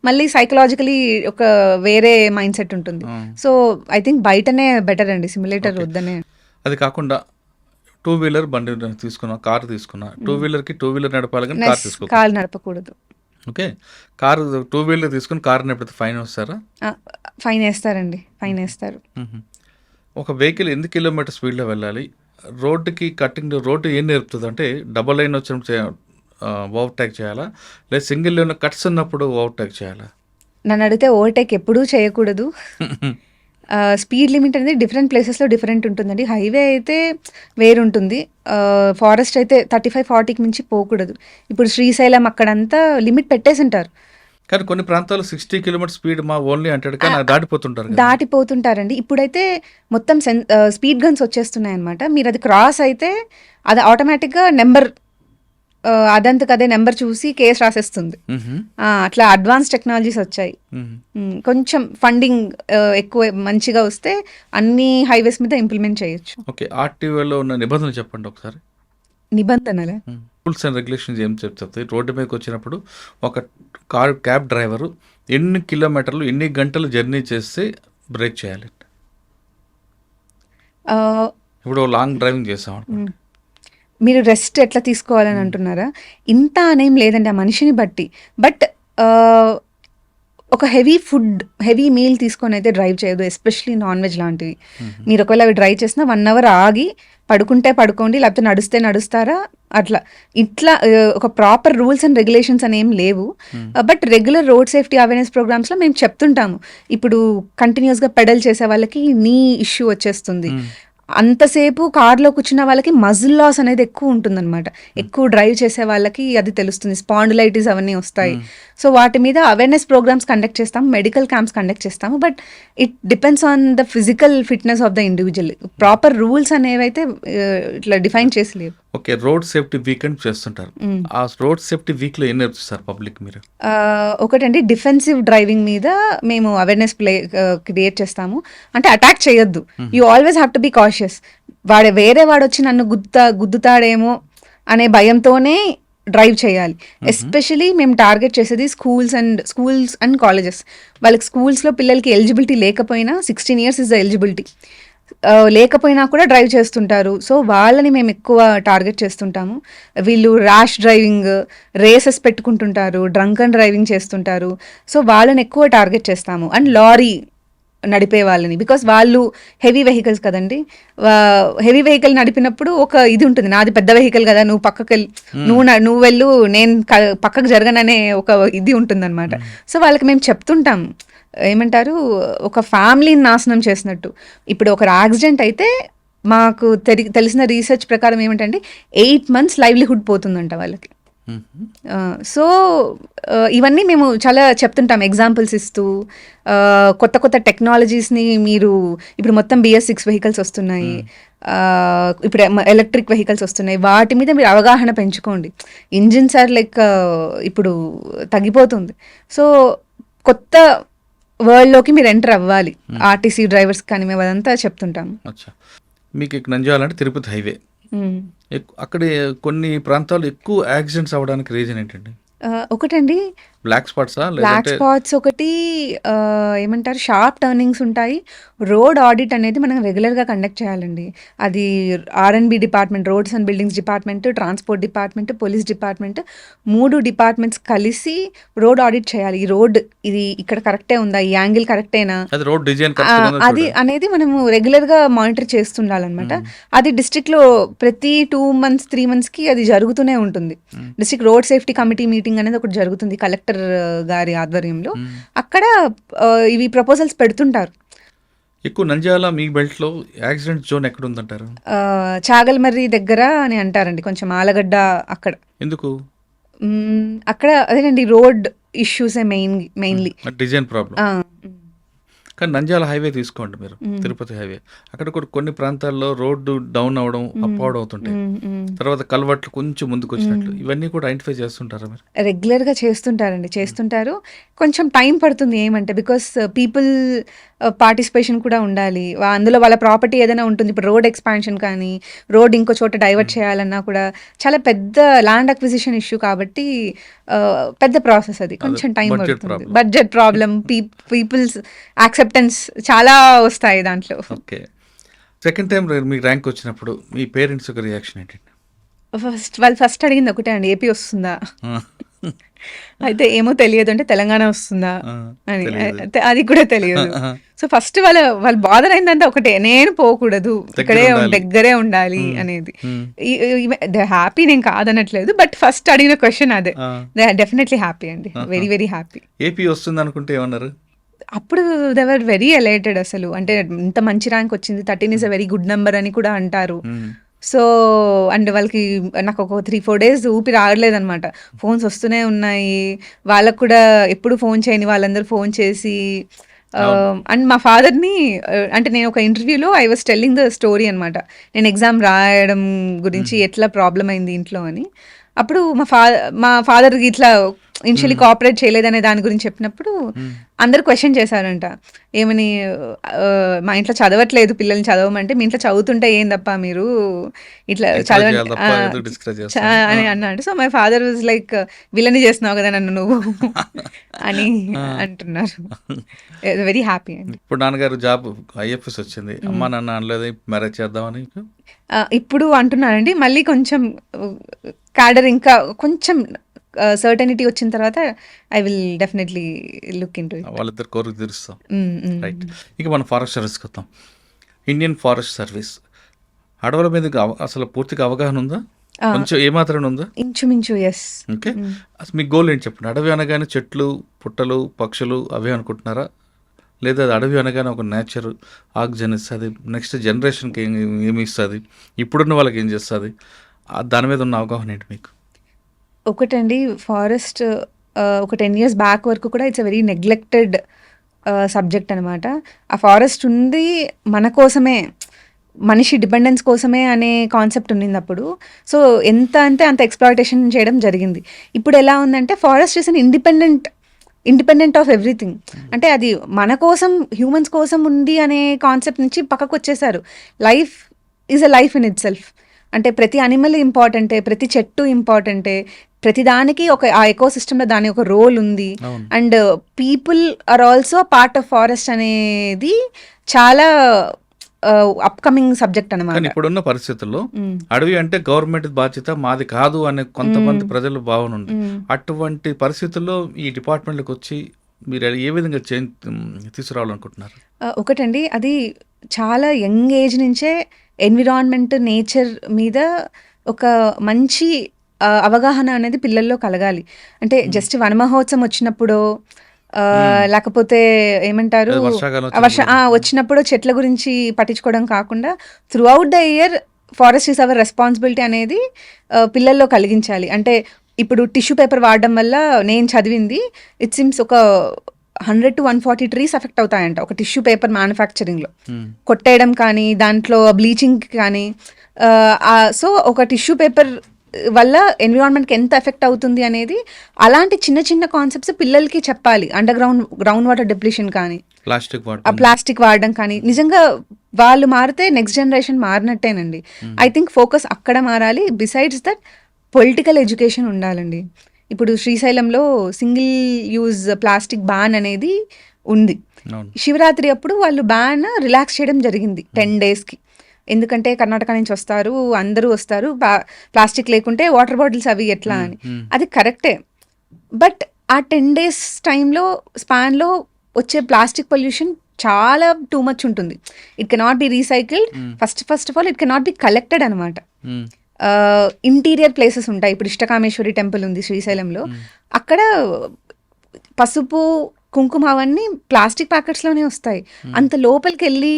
మళ్ళీ సైకలాజికలీ ఒక వేరే మైండ్ సెట్ ఉంటుంది. సో ఐ థింక్ బయటనే బెటర్ అండి, సిమ్యులేటర్ వద్దనే. అది కాకుండా 2-wheeler బండి తీసుకున్నా, కార్ తీసుకున్నా, 2-wheelerకి 2-wheeler నడపాలి కానీ కార్ తీసుకో, కార్ నడపకూడదు. ఓకే, కార్ 2-wheeler తీసుకుని కార్ నడిపితే ఫైన్ వస్తారా? ఫైన్ వేస్తారండి, ఫైన్ వేస్తారు. ఒక వెహికల్ ఎన్ని కిలోమీటర్ స్పీడ్లో వెళ్ళాలి, రోడ్డుకి కట్టింగ్ రోడ్డు ఏం నేర్పుతుంది అంటే డబల్ లైన్ వచ్చినప్పుడు ఓవర్టేక్ చేయాలా, లేదా సింగిల్ లైన్ కట్స్ ఉన్నప్పుడు ఓవర్టేక్ చేయాలా? నన్ను అడిగితే ఓవర్టేక్ ఎప్పుడూ చేయకూడదు. స్పీడ్ లిమిట్ అనేది డిఫరెంట్ ప్లేసెస్లో డిఫరెంట్ ఉంటుందండి. హైవే అయితే వేరుంటుంది, ఫారెస్ట్ అయితే 35-40కి మించి పోకూడదు. ఇప్పుడు శ్రీశైలం అక్కడంతా లిమిట్ పెట్టేసి ఉంటారు, కానీ కొన్ని ప్రాంతాల్లో 60 km స్పీడ్ ఓన్లీ అంటాడు, కానీ దాటిపోతుంటారండి. ఇప్పుడైతే మొత్తం స్పీడ్ గన్స్ వచ్చేస్తున్నాయి అనమాట. మీరు అది క్రాస్ అయితే అది ఆటోమేటిక్గా నెంబర్ అదే నెంబర్ చూసి కేసు రాసేస్తుంది. అట్లా అడ్వాన్స్ టెక్నాలజీస్ వచ్చాయి. కొంచెం ఫండింగ్ ఎక్కువ మంచిగా వస్తే అన్ని హైవేస్ మీద ఇంప్లిమెంట్ చేయొచ్చు. ఓకే, ఆర్టీఓలో ఉన్న నిబంధనలు చెప్పండి ఒకసారి. నిబంధనలే, రూల్స్ అండ్ రెగ్యులేషన్స్ ఏం చెప్తాయి? రోడ్డు మీదకి వచ్చినప్పుడు ఒక క్యాబ్ డ్రైవరు ఎన్ని కిలోమీటర్లు ఎన్ని గంటలు జర్నీ చేస్తే బ్రేక్ చేయాలి? ఇప్పుడు లాంగ్ డ్రైవింగ్ చేస్తాం అనుకోండి, మీరు రెస్ట్ ఎట్లా తీసుకోవాలని అంటున్నారా? ఇంత అనేం లేదండి, ఆ మనిషిని బట్టి. బట్ ఒక హెవీ మీల్ తీసుకొని అయితే డ్రైవ్ చేయదు, ఎస్పెషలీ నాన్ వెజ్ లాంటివి. మీరు ఒకవేళ అవి డ్రైవ్ చేసినా 1 hour ఆగి పడుకుంటే పడుకోండి, లేకపోతే నడిస్తే నడుస్తారా, ఇట్లా ఒక ప్రాపర్ రూల్స్ అండ్ రెగ్యులేషన్స్ అని ఏం లేవు. But regular road safety awareness ప్రోగ్రామ్స్లో మేము చెప్తుంటాము, ఇప్పుడు కంటిన్యూస్గా పెడల్ చేసే వాళ్ళకి నీ ఇష్యూ వచ్చేస్తుంది, అంతసేపు కార్లో కూర్చున్న వాళ్ళకి మజిల్ లాస్ అనేది ఎక్కువ ఉంటుందన్నమాట. ఎక్కువ డ్రైవ్ చేసే వాళ్ళకి అది తెలుస్తుంది, స్పాండిలైటిస్ అవన్నీ వస్తాయి. సో వాటి మీద అవేర్నెస్ ప్రోగ్రామ్స్ కండక్ట్ చేస్తాము, మెడికల్ క్యాంప్స్ కండక్ట్ చేస్తాము. But it depends on the physical fitness of the individual. Proper rules అనేవి అయితే ఇట్లా డిఫైన్ చేసి లేవు. ఓకే, రోడ్ సేఫ్టీ వీకెండ్ చేస్తుంటారు. ఆ రోడ్ సేఫ్టీ వీక్లో ఏం నేర్పిస్తారు పబ్లిక్ మీరు? ఒకటండి, డిఫెన్సివ్ డ్రైవింగ్ మీద మేము అవేర్నెస్ క్రియేట్ చేస్తాము. అంటే అటాక్ చేయొద్దు, you always have to be cautious. వేరే వాడు వచ్చి నన్ను గుద్దుతాడేమో అనే భయంతోనే డ్రైవ్ చేయాలి. ఎస్పెషలీ మేము టార్గెట్ చేసేది స్కూల్స్ అండ్ కాలేజెస్. వాళ్ళకి స్కూల్స్లో పిల్లలకి ఎలిజిబిలిటీ లేకపోయినా 16 years ఇస్ ద ఎలిజిబిలిటీ, లేకపోయినా కూడా డ్రైవ్ చేస్తుంటారు. సో వాళ్ళని మేము ఎక్కువ టార్గెట్ చేస్తుంటాము. వీళ్ళు ర్యాష్ డ్రైవింగ్, రేసెస్ పెట్టుకుంటుంటారు, డ్రంకన్ డ్రైవింగ్ చేస్తుంటారు. సో వాళ్ళని ఎక్కువ టార్గెట్ చేస్తాము. అండ్ లారీ నడిపే వాళ్ళని, బికాస్ వాళ్ళు హెవీ వెహికల్స్ కదండి. హెవీ వెహికల్ నడిపినప్పుడు ఒక ఇది ఉంటుంది, నాది పెద్ద వెహికల్ కదా, నువ్వు పక్కకి నువ్వు వెళ్ళు, నేను పక్కకు జరగననే ఒక ఇది ఉంటుందన్నమాట. సో వాళ్ళకి మేము చెప్తుంటాం, ఏమంటారు, ఒక ఫ్యామిలీని నాశనం చేసినట్టు. ఇప్పుడు ఒక యాక్సిడెంట్ అయితే మాకు తెలిసిన రీసెర్చ్ ప్రకారం ఏమిటంటే 8 months లైవ్లీహుడ్ పోతుందంట వాళ్ళకి. సో ఇవన్నీ మేము చాలా చెప్తుంటాం, ఎగ్జాంపుల్స్ ఇస్తూ. కొత్త కొత్త టెక్నాలజీస్ని మీరు ఇప్పుడు మొత్తం BS6 వెహికల్స్ వస్తున్నాయి, ఇప్పుడు ఎలక్ట్రిక్ వెహికల్స్ వస్తున్నాయి, వాటి మీద మీరు అవగాహన పెంచుకోండి. ఇంజిన్స్ ఆర్ లైక్ ఇప్పుడు తగ్గిపోతుంది. సో కొత్త వరల్డ్లోకి మీరు ఎంటర్ అవ్వాలి. ఆర్టీసీ డ్రైవర్స్ కానీ మేము అదంతా చెప్తుంటాము. మీకు నంద్యాల అంటే తిరుపతి హైవే, అక్కడ కొన్ని ప్రాంతాలు ఎక్కువ యాక్సిడెంట్స్ అవ్వడానికి రీజన్ ఏంటండి? ఒకటండి, బ్లాక్ స్పాట్స్ ఒకటి, ఏమంటారు, షార్ప్ టర్నింగ్స్ ఉంటాయి. రోడ్ ఆడిట్ అనేది మనం రెగ్యులర్గా కండక్ట్ చేయాలండి. అది R&B department, roads and buildings department, transport department, police department, 3 departments కలిసి రోడ్ ఆడిట్ చేయాలి. ఈ రోడ్ ఇది ఇక్కడ కరెక్టే ఉందా, ఈ యాంగిల్ కరెక్టేనా, అది అనేది మనము రెగ్యులర్గా మానిటర్ చేస్తుండాలన్నమాట. అది డిస్ట్రిక్ట్లో ప్రతి 2 months 3 monthsకి అది జరుగుతూనే ఉంటుంది. District road safety committee meeting అనేది ఒకటి జరుగుతుంది కలెక్టర్ గారి ఆధ్వర్యంలో. అక్కడ ఇవి ప్రపోజల్స్ పెడుతుంటారు. ఎక్కువ నంద్యాల మీ బెల్ట్ లో యాక్సిడెంట్ జోన్ ఎక్కడ ఉందంటారు? చాగల్మర్రి దగ్గర అని అంటారండి, కొంచెం ఆలగడ్డ అక్కడ. ఎందుకు? అక్కడ అదేనండి, రోడ్ ఇష్యూసే మెయిన్లీ, డిజైన్ ప్రాబ్లం. కానీ నంద్యాల హైవే తీసుకోండి మీరు, తిరుపతి హైవే, అక్కడ కూడా కొన్ని ప్రాంతాల్లో రోడ్డు డౌన్ అవడం, అప్ అవడం అవుతుంటాయి. తర్వాత కల్వర్ట్లు కొంచెం ముందుకు వచ్చినట్లు, ఇవన్నీ కూడా ఐడెంటిఫై చేస్తుంటారా మీరు? రెగ్యులర్గా చేస్తుంటారు. కొంచెం టైం పడుతుంది. ఏమంటే బికాస్ పీపుల్ పార్టిసిపేషన్ కూడా ఉండాలి. అందులో వాళ్ళ ప్రాపర్టీ ఏదైనా ఉంటుంది. ఇప్పుడు రోడ్ ఎక్స్పాన్షన్ కానీ, రోడ్ ఇంకో చోట డైవర్ట్ చేయాలన్నా కూడా చాలా పెద్ద ల్యాండ్ అక్విజిషన్ ఇష్యూ కాబట్టి పెద్ద ప్రాసెస్. అది కొంచెం టైం పడుతుంది. బడ్జెట్ ప్రాబ్లం, పీపుల్స్ యాక్సెప్టెన్స్ చాలా వస్తాయి దాంట్లో. ఓకే, సెకండ్ టైం మీకు ర్యాంక్ వచ్చినప్పుడు మీ పేరెంట్స్ ఒక రియాక్షన్ ఏంటండి? వాళ్ళు ఫస్ట్ అడిగింది ఒకటే అండి, ఏపీ వస్తుందా? అయితే ఏమో తెలియదు అంటే తెలంగాణ వస్తుందా అని, అది కూడా తెలియదు. సో ఫస్ట్ వాళ్ళ బాధర్ అయిందంటే ఒకటే, నేను పోకూడదు, ఇక్కడే దగ్గరే ఉండాలి అనేది. దే హ్యాపీ, నేను కాదనట్లేదు, బట్ ఫస్ట్ అడిగిన క్వశ్చన్ అదే. దే ఆర్ డెఫినెట్లీ హ్యాపీ అండి, వెరీ వెరీ హ్యాపీ. ఏపీ వస్తుంది అనుకుంటే ఏమన్నారు? అప్పుడు దే వర్ వెరీ ఎలైటెడ్. అసలు అంటే ఇంత మంచి ర్యాంక్ వచ్చింది, 13 is a very good number అని కూడా అంటారు. సో అండ్ వాళ్ళకి నాకు ఒక 3-4 days ఊపిరి ఆగలేదనమాట. ఫోన్స్ వస్తూనే ఉన్నాయి వాళ్ళకు కూడా, ఎప్పుడు ఫోన్ చేయని వాళ్ళందరూ ఫోన్ చేసి. అండ్ మా ఫాదర్ని, అంటే నేను ఒక ఇంటర్వ్యూలో I was telling the story అనమాట, నేను ఎగ్జామ్ రాయడం గురించి ఎట్లా ప్రాబ్లం అయింది ఇంట్లో అని. అప్పుడు మా ఫాదర్కి ఇట్లా ఇనిషియలీ కోఆపరేట్ చేయలేదనే దాని గురించి చెప్పినప్పుడు అందరు క్వశ్చన్ చేశారంట, ఏమని, మా ఇంట్లో చదవట్లేదు పిల్లల్ని చదవమంటే, మీ ఇంట్లో చదువుతుంటే ఏం తప్ప మీరు ఇట్లా చదవండి అని అన్నాడు. So my father was like, విలని చేస్తున్నావు కదా నన్ను నువ్వు అని అంటున్నారు. వెరీ హ్యాపీ అండి. ఇప్పుడు నాన్నగారు జాబ్ IFS వచ్చింది, అమ్మా నాన్న అనలేదు మ్యారేజ్ చేద్దామని? ఇప్పుడు అంటున్నారండి, మళ్ళీ కొంచెం క్యాడర్ ఇంకా కొంచెం సర్టెనిటీ వచ్చిన తర్వాత I will definitely look into it. వాళ్ళిద్దరు కోరిక తీరుస్తాం. రైట్, ఇక మనం ఫారెస్ట్ సర్వీస్కి వస్తాం. ఇండియన్ ఫారెస్ట్ సర్వీస్ అడవుల మీద అసలు పూర్తిగా అవగాహన ఉందా? కొంచెం ఏమాత్రం ఉందా? ఇంచుమించు, ఎస్. ఓకే, అసలు మీ గోల్ ఏంటి చెప్పండి. అడవి అనగానే చెట్లు, పుట్టలు, పక్షులు అవే అనుకుంటున్నారా, లేదా అది అడవి అనగానే ఒక నేచర్ ఆక్సిజన్ ఇస్తుంది, నెక్స్ట్ జనరేషన్కి ఏమి ఇస్తుంది, ఇప్పుడున్న వాళ్ళకి ఏం చేస్తుంది, దాని మీద ఉన్న అవగాహన ఏంటి మీకు? ఒకటండి, ఫారెస్ట్ ఒక 10 years బ్యాక్ వరకు కూడా it's a very neglected subject అనమాట. ఆ ఫారెస్ట్ ఉంది మన కోసమే, మనిషి డిపెండెన్స్ కోసమే అనే కాన్సెప్ట్ ఉన్నింది అప్పుడు. సో ఎంత అంటే అంత ఎక్స్ప్లాయిటేషన్ చేయడం జరిగింది. ఇప్పుడు ఎలా ఉందంటే forest is an independent of everything. అంటే అది మన కోసం, హ్యూమన్స్ కోసం ఉంది అనే కాన్సెప్ట్ నుంచి పక్కకు వచ్చేసారు. Life is a life in it self. అంటే ప్రతి అనిమల్ ఇంపార్టెంటే, ప్రతి చెట్టు ఇంపార్టెంటే, ప్రతి దానికి ఒక ఆ ఎకో సిస్టంలో దాని ఒక రోల్ ఉంది. And people are also part of forest అనేది చాలా అప్కమింగ్ సబ్జెక్ట్ అనమాట. కానీ ఇప్పుడున్న పరిస్థితుల్లో అడవి అంటే గవర్నమెంట్ బాధ్యత, మాది కాదు అనే కొంతమంది ప్రజలు భావన ఉంది. అటువంటి పరిస్థితుల్లో ఈ డిపార్ట్మెంట్లకు వచ్చి మీరు ఏ విధంగా చేంజ్ తీసుకురావాలనుకుంటున్నారు? ఒకటండి, అది చాలా యంగ్ ఏజ్ నుంచే ఎన్విరాన్మెంట్, నేచర్ మీద ఒక మంచి అవగాహన అనేది పిల్లల్లో కలగాలి. అంటే జస్ట్ వన మహోత్సవం వచ్చినప్పుడు లేకపోతే ఏమంటారు వచ్చినప్పుడు చెట్ల గురించి పట్టించుకోవడం కాకుండా through out the year forest is our responsibility అనేది పిల్లల్లో కలిగించాలి. అంటే ఇప్పుడు టిష్యూ పేపర్ వాడడం వల్ల నేను చదివింది ఇట్ సిమ్స్ ఒక 100 to 140 ట్రీస్ ఎఫెక్ట్ అవుతాయంట ఒక టిష్యూ పేపర్ మ్యానుఫ్యాక్చరింగ్లో. కొట్టేయడం కానీ, దాంట్లో బ్లీచింగ్ కానీ. సో ఒక టిష్యూ పేపర్ వల్ల ఎన్విరాన్మెంట్కి ఎంత ఎఫెక్ట్ అవుతుంది అనేది అలాంటి చిన్న చిన్న కాన్సెప్ట్స్ పిల్లలకి చెప్పాలి. అండర్ గ్రౌండ్ వాటర్ డిప్లీషన్ కానీ, ప్లాస్టిక్ వాడడం కానీ. నిజంగా వాళ్ళు మారితే నెక్స్ట్ జనరేషన్ మారినట్టేనండి. ఐ థింక్ ఫోకస్ అక్కడ మారాలి. బిసైడ్స్ దట్ పొలిటికల్ ఎడ్యుకేషన్ ఉండాలండి. ఇప్పుడు శ్రీశైలంలో సింగిల్ యూజ్ ప్లాస్టిక్ బ్యాన్ అనేది ఉంది. శివరాత్రి అప్పుడు వాళ్ళు బ్యాన్ రిలాక్స్ చేయడం జరిగింది 10 daysకి. ఎందుకంటే కర్ణాటక నుంచి వస్తారు, అందరూ వస్తారు, ప్లాస్టిక్ లేకుంటే వాటర్ బాటిల్స్ అవి ఎట్లా అని. అది కరెక్టే. బట్ ఆ 10 days టైంలో స్పాన్లో వచ్చే ప్లాస్టిక్ పొల్యూషన్ చాలా టూ మచ్ ఉంటుంది. It cannot be recycled. First of all it cannot be collected అనమాట. ఇంటీరియర్ ప్లేసెస్ ఉంటాయి. ఇప్పుడు ఇష్టకామేశ్వరి టెంపుల్ ఉంది శ్రీశైలంలో. అక్కడ పసుపు, కుంకుమ అవన్నీ ప్లాస్టిక్ ప్యాకెట్స్లోనే వస్తాయి. అంత లోపలికి వెళ్ళి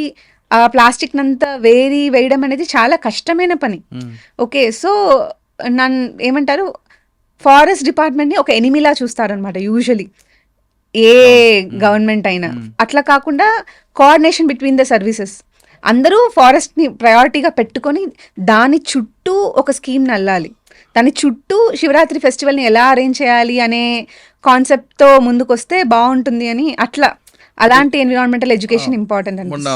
ఆ ప్లాస్టిక్ నంతా వేయడం అనేది చాలా కష్టమైన పని. ఓకే, సో ఏమంటారు, ఫారెస్ట్ డిపార్ట్మెంట్ని ఒక ఎనిమిలా చూస్తారనమాట యూజువలీ ఏ గవర్నమెంట్ అయినా. అట్లా కాకుండా కోఆర్డినేషన్ బిట్వీన్ ద సర్వీసెస్, అందరూ ఫారెస్ట్ని ప్రయారిటీగా పెట్టుకొని దాని చుట్టూ ఒక స్కీమ్ నల్లాలి. దాని చుట్టూ శివరాత్రి ఫెస్టివల్ని ఎలా అరేంజ్ చేయాలి అనే కాన్సెప్ట్తో ముందుకు వస్తే బాగుంటుంది అని. అట్లా అలాంటి ఎన్విరాన్మెంటల్ ఎడ్యుకేషన్ ఇంపార్టెంట్ అని. మొన్న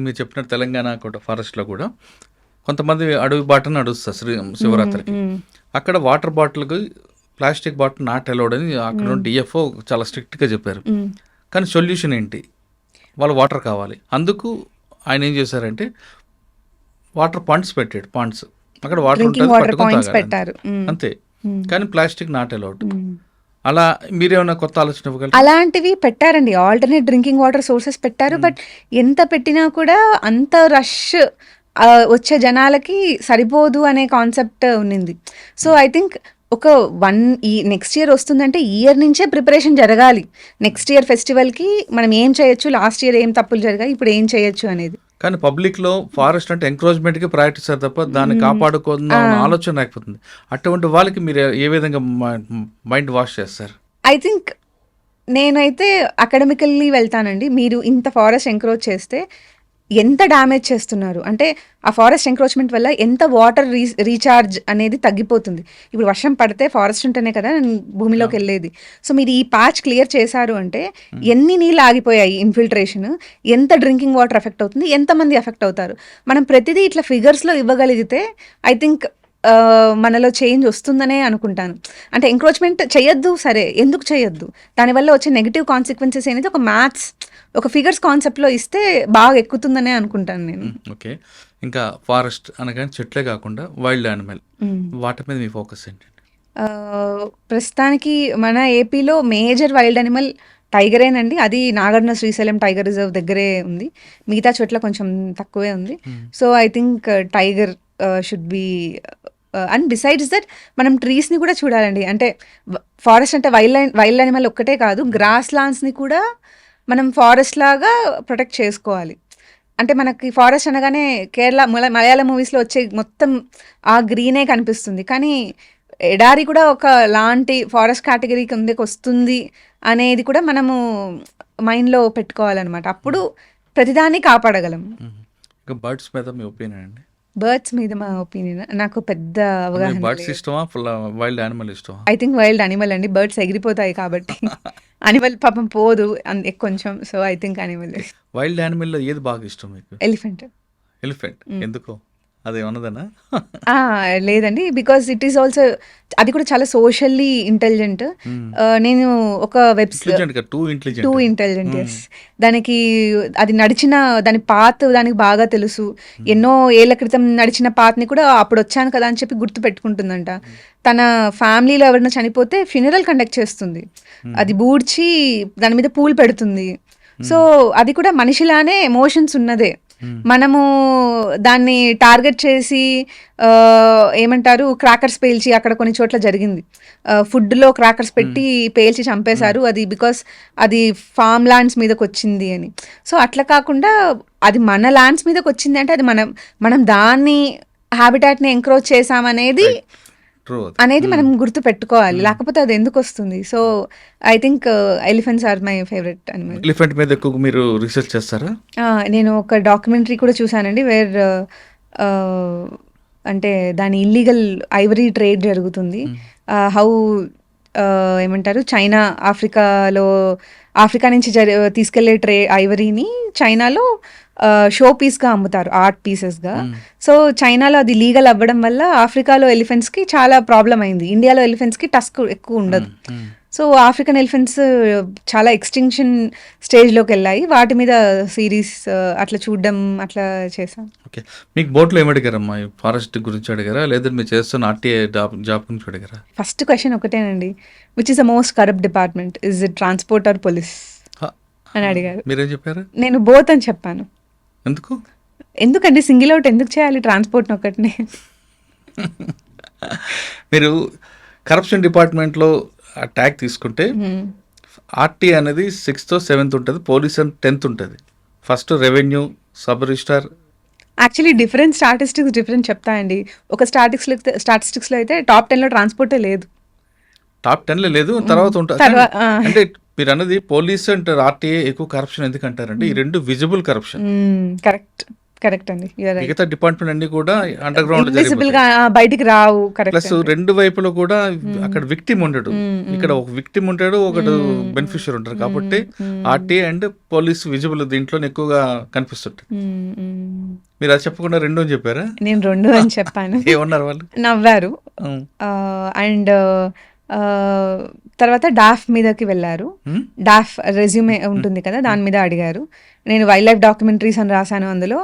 మీరు చెప్పినట్టు తెలంగాణ ఫారెస్ట్లో కూడా కొంతమంది అడవి బాటను నడుస్తారు శివరాత్రికి. అక్కడ వాటర్ బాటిల్కి ప్లాస్టిక్ బాటిల్ నాట్ అలౌడ్ అని అక్కడ డిఎఫ్ఓ చాలా స్ట్రిక్ట్గా చెప్పారు. కానీ సొల్యూషన్ ఏంటి? వాళ్ళు వాటర్ కావాలి. అందుకు ఆయన ఏం చేశారంటే వాటర్ పాయింట్స్ పెట్టాడు. పాయింట్స్ అక్కడ వాటర్ ఉంటుంది, పెట్టారు అంతే. కానీ ప్లాస్టిక్ నాట్ అలౌడ్. అలా మీరేమైనా కొత్త ఆలోచన ఇవ్వగలరు? అలాంటివి పెట్టారండి, ఆల్టర్నేట్ డ్రింకింగ్ వాటర్ సోర్సెస్ పెట్టారు. బట్ ఎంత పెట్టినా కూడా అంత రష్ వచ్చే జనాలకి సరిపోదు అనే కాన్సెప్ట్ ఉన్నింది. సో ఐ థింక్ ఒక ఈ నెక్స్ట్ ఇయర్ వస్తుందంటే ఈ ఇయర్ నుంచే ప్రిపరేషన్ జరగాలి. నెక్స్ట్ ఇయర్ ఫెస్టివల్కి మనం ఏం చేయొచ్చు, లాస్ట్ ఇయర్ ఏం తప్పులు జరిగాయి, ఇప్పుడు ఏం చేయొచ్చు అనేది. కానీ పబ్లిక్లో ఫారెస్ట్ అంటే ఎంకరేజ్మెంట్కి ప్రయారిటీ ఇస్తారు తప్ప దాన్ని కాపాడుకుందాం ఆలోచన లేకపోతుంది. అటువంటి వాళ్ళకి మీరు ఏ విధంగా మైండ్ వాష్ చేస్తారు? ఐ థింక్ నేనైతే అకాడమికల్లీ వెళ్తానండి. మీరు ఇంత ఫారెస్ట్ ఎంకరేజ్ చేస్తే ఎంత డ్యామేజ్ చేస్తున్నారు అంటే ఆ ఫారెస్ట్ ఎంక్రోచ్మెంట్ వల్ల ఎంత వాటర్ రీఛార్జ్ అనేది తగ్గిపోతుంది. ఇప్పుడు వర్షం పడితే ఫారెస్ట్ ఉంటేనే కదా భూమిలోకి వెళ్ళేది. సో మీరు ఈ ప్యాచ్ క్లియర్ చేశారు అంటే ఎన్ని నీళ్ళు ఆగిపోయాయి, ఇన్ఫిల్ట్రేషన్, ఎంత డ్రింకింగ్ వాటర్ ఎఫెక్ట్ అవుతుంది, ఎంతమంది ఎఫెక్ట్ అవుతారు. మనం ప్రతిదీ ఇట్లా ఫిగర్స్లో ఇవ్వగలిగితే ఐ థింక్ మనలో చేంజ్ వస్తుందనే అనుకుంటాను. అంటే ఎంక్రోచ్మెంట్ చేయొద్దు, సరే, ఎందుకు చేయొద్దు, దానివల్ల వచ్చే నెగిటివ్ కాన్సిక్వెన్సెస్ అనేది ఒక మ్యాథ్స్, ఒక ఫిగర్స్ కాన్సెప్ట్లో ఇస్తే బాగా ఎక్కుతుందనే అనుకుంటాను నేను. ఓకే, ఇంకా ఫారెస్ట్ అనగానే చెట్లే కాకుండా వైల్డ్ యానిమల్, వాటి మీద మీ ఫోకస్ ఏంటండి? ప్రస్తుతానికి మన ఏపీలో మేజర్ వైల్డ్ యానిమల్ టైగరేనండి. అది నాగార్జున శ్రీశైలం టైగర్ రిజర్వ్ దగ్గరే ఉంది, మిగతా చోట్ల కొంచెం తక్కువే ఉంది. So I think tiger should be. And besides that మనం ట్రీస్ని కూడా చూడాలండి. అంటే ఫారెస్ట్ అంటే వైల్డ్ యానిమల్ ఒక్కటే కాదు, గ్రాస్ ల్యాండ్స్ని కూడా మనం ఫారెస్ట్ లాగా ప్రొటెక్ట్ చేసుకోవాలి. అంటే మనకి ఫారెస్ట్ అనగానే కేరళ మలయాళం మూవీస్లో వచ్చే మొత్తం ఆ గ్రీనే కనిపిస్తుంది, కానీ ఎడారి కూడా ఒక లాంటి ఫారెస్ట్ కేటగిరీ కిందకి వస్తుంది అనేది కూడా మనము మైండ్లో పెట్టుకోవాలన్నమాట. అప్పుడు ప్రతిదాన్ని కాపాడగలం. ఇంకా బర్డ్స్ మీద మీ ఒపీనియన్ అండి? బర్డ్స్ మీద మా ఒపీనియన్, నాకు పెద్ద అవగాహన బర్డ్స్ ఇష్టమా వైల్డ్ యానిమల్ ఇష్టమా? ఐ థింక్ వైల్డ్ అనిమల్ అండి. బర్డ్స్ ఎగిరిపోతాయి కాబట్టి అనిమల్ పాపం పోదు కొంచెం. So I think animal. Wild యానిమల్లో ఏది బాగా ఇష్టం మీకు? ఎలిఫెంట్. ఎలిఫెంట్ ఎందుకో? అదేమన్నదనా? లేదండి, బికాస్ ఇట్ ఈస్ ఆల్సో, అది కూడా చాలా సోషల్లీ ఇంటెలిజెంట్. నేను ఒక టూ ఇంటెలిజెంట్, ఎస్. దానికి అది నడిచిన దాని పాత్ దానికి బాగా తెలుసు. ఎన్నో ఏళ్ల క్రితం నడిచిన పాత్ని కూడా అప్పుడు వచ్చాను కదా అని చెప్పి గుర్తు పెట్టుకుంటుందంట. తన ఫ్యామిలీలో ఎవరైనా చనిపోతే ఫ్యూనరల్ కండక్ట్ చేస్తుంది, అది బూడ్చి దాని మీద పూలు పెడుతుంది. సో అది కూడా మనిషిలానే ఎమోషన్స్ ఉన్నదే. మనము దాన్ని టార్గెట్ చేసి ఏమంటారు క్రాకర్స్ పేల్చి, అక్కడ కొన్ని చోట్ల జరిగింది, ఫుడ్లో క్రాకర్స్ పెట్టి పేల్చి చంపేశారు, అది బికాస్ అది ఫామ్ ల్యాండ్స్ మీదకి వచ్చింది అని. సో అట్లా కాకుండా అది మన ల్యాండ్స్ మీదకి వచ్చింది అంటే అది మనం దాన్ని హ్యాబిటాట్ని ఎంక్రోచ్ చేసామనేది మనం గుర్తు పెట్టుకోవాలి, లేకపోతే అది ఎందుకు వస్తుంది. So I think elephants are my favourite animal. Elephant మీద ఎక్కువ మీరు రీసెర్చ్ చేస్తారా? నేను ఒక డాక్యుమెంటరీ కూడా చూసానండి, వేర్ అంటే దాని ఇల్లీగల్ ఐవరీ ట్రేడ్ జరుగుతుంది. హౌ ఏమంటారు, చైనా ఆఫ్రికా నుంచి తీసుకెళ్లే ఐవరీని చైనాలో షో పీస్గా అమ్ముతారు, ఆర్ట్ పీసెస్గా. సో చైనాలో అది లీగల్ అవ్వడం వల్ల ఆఫ్రికాలో ఎలిఫెంట్స్కి చాలా ప్రాబ్లం అయింది. ఇండియాలో ఎలిఫెంట్స్కి టస్క్ ఎక్కువ ఉండదు. సో ఆఫ్రికన్ ఎలిఫెంట్స్ చాలా ఎక్స్టింక్షన్ స్టేజ్లోకి వెళ్ళాయి. వాటి మీద సిరీస్ అట్లా చూడడం అట్లా చేశాం. ఓకే, మీకు బోట్లో ఏమి అడిగారమ్మా? ఫారెస్ట్ గురించి అడిగారా, లేదా మీరు చేస్తున్న ఆర్టీఐ జాబ్ గురించి అడిగారా? ఫస్ట్ క్వశ్చన్ ఒకటేనండి, which is the most corrupt department, is it transport are police అని అడిగారు. మీరేం చెప్పారు? నేను బోత్ అని చెప్పాను. ఎందుకండి సింగిల్ అవుట్ ఎందుకు చేయాలి ట్రాన్స్పోర్ట్ ఒకటినే? మీరు కరప్షన్ డిపార్ట్మెంట్లో ట్యాగ్ తీసుకుంటే ఆర్టీ అనేది 6th or 7th ఉంటుంది, పోలీస్ అని 10th ఉంటుంది. First revenue, sub registrar. Actually different చెప్తాయండి. ఒక స్టాటిస్టిక్స్లో అయితే టాప్ 10లో ట్రాన్స్పోర్టే లేదు. టాప్ 10లో లేదు, తర్వాత ఉంటుంది. అంటే మీరు అన్నది పోలీస్ అండ్ ఆర్టీఏ ఎక్కువ కరప్షన్ ఎందుకు అంటారంటే ఈ రెండు విజిబుల్ కరప్షన్. కరెక్ట్ అండి. మిగతా డిపార్ట్మెంట్ అన్ని కూడా అండర్ గ్రౌండ్ బయటికి రావు. ప్లస్ రెండు వైపులో కూడా అక్కడ విక్టిమ్ ఉండడు, ఇక్కడ ఒక విక్టిమ్ ఉంటాడు, ఒకడు బెనిఫిషియర్ ఉంటారు. కాబట్టి ఆర్టీఏ అండ్ పోలీస్ విజిబుల్ దీంట్లో ఎక్కువగా కనిపిస్తుంటాయి. మీరు అది చెప్పకుండా రెండు అని చెప్పారా? నేను రెండు అని చెప్పాను. ఏమన్నారు వాళ్ళు? నవ్వారు. అండ్ తర్వాత డాఫ్ మీదకి వెళ్ళారు. డాఫ్ రెజ్యూమే ఉంటుంది కదా, దాని మీద అడిగారు. నేను వైల్డ్ లైఫ్ డాక్యుమెంటరీస్ అని రాశాను, అందులో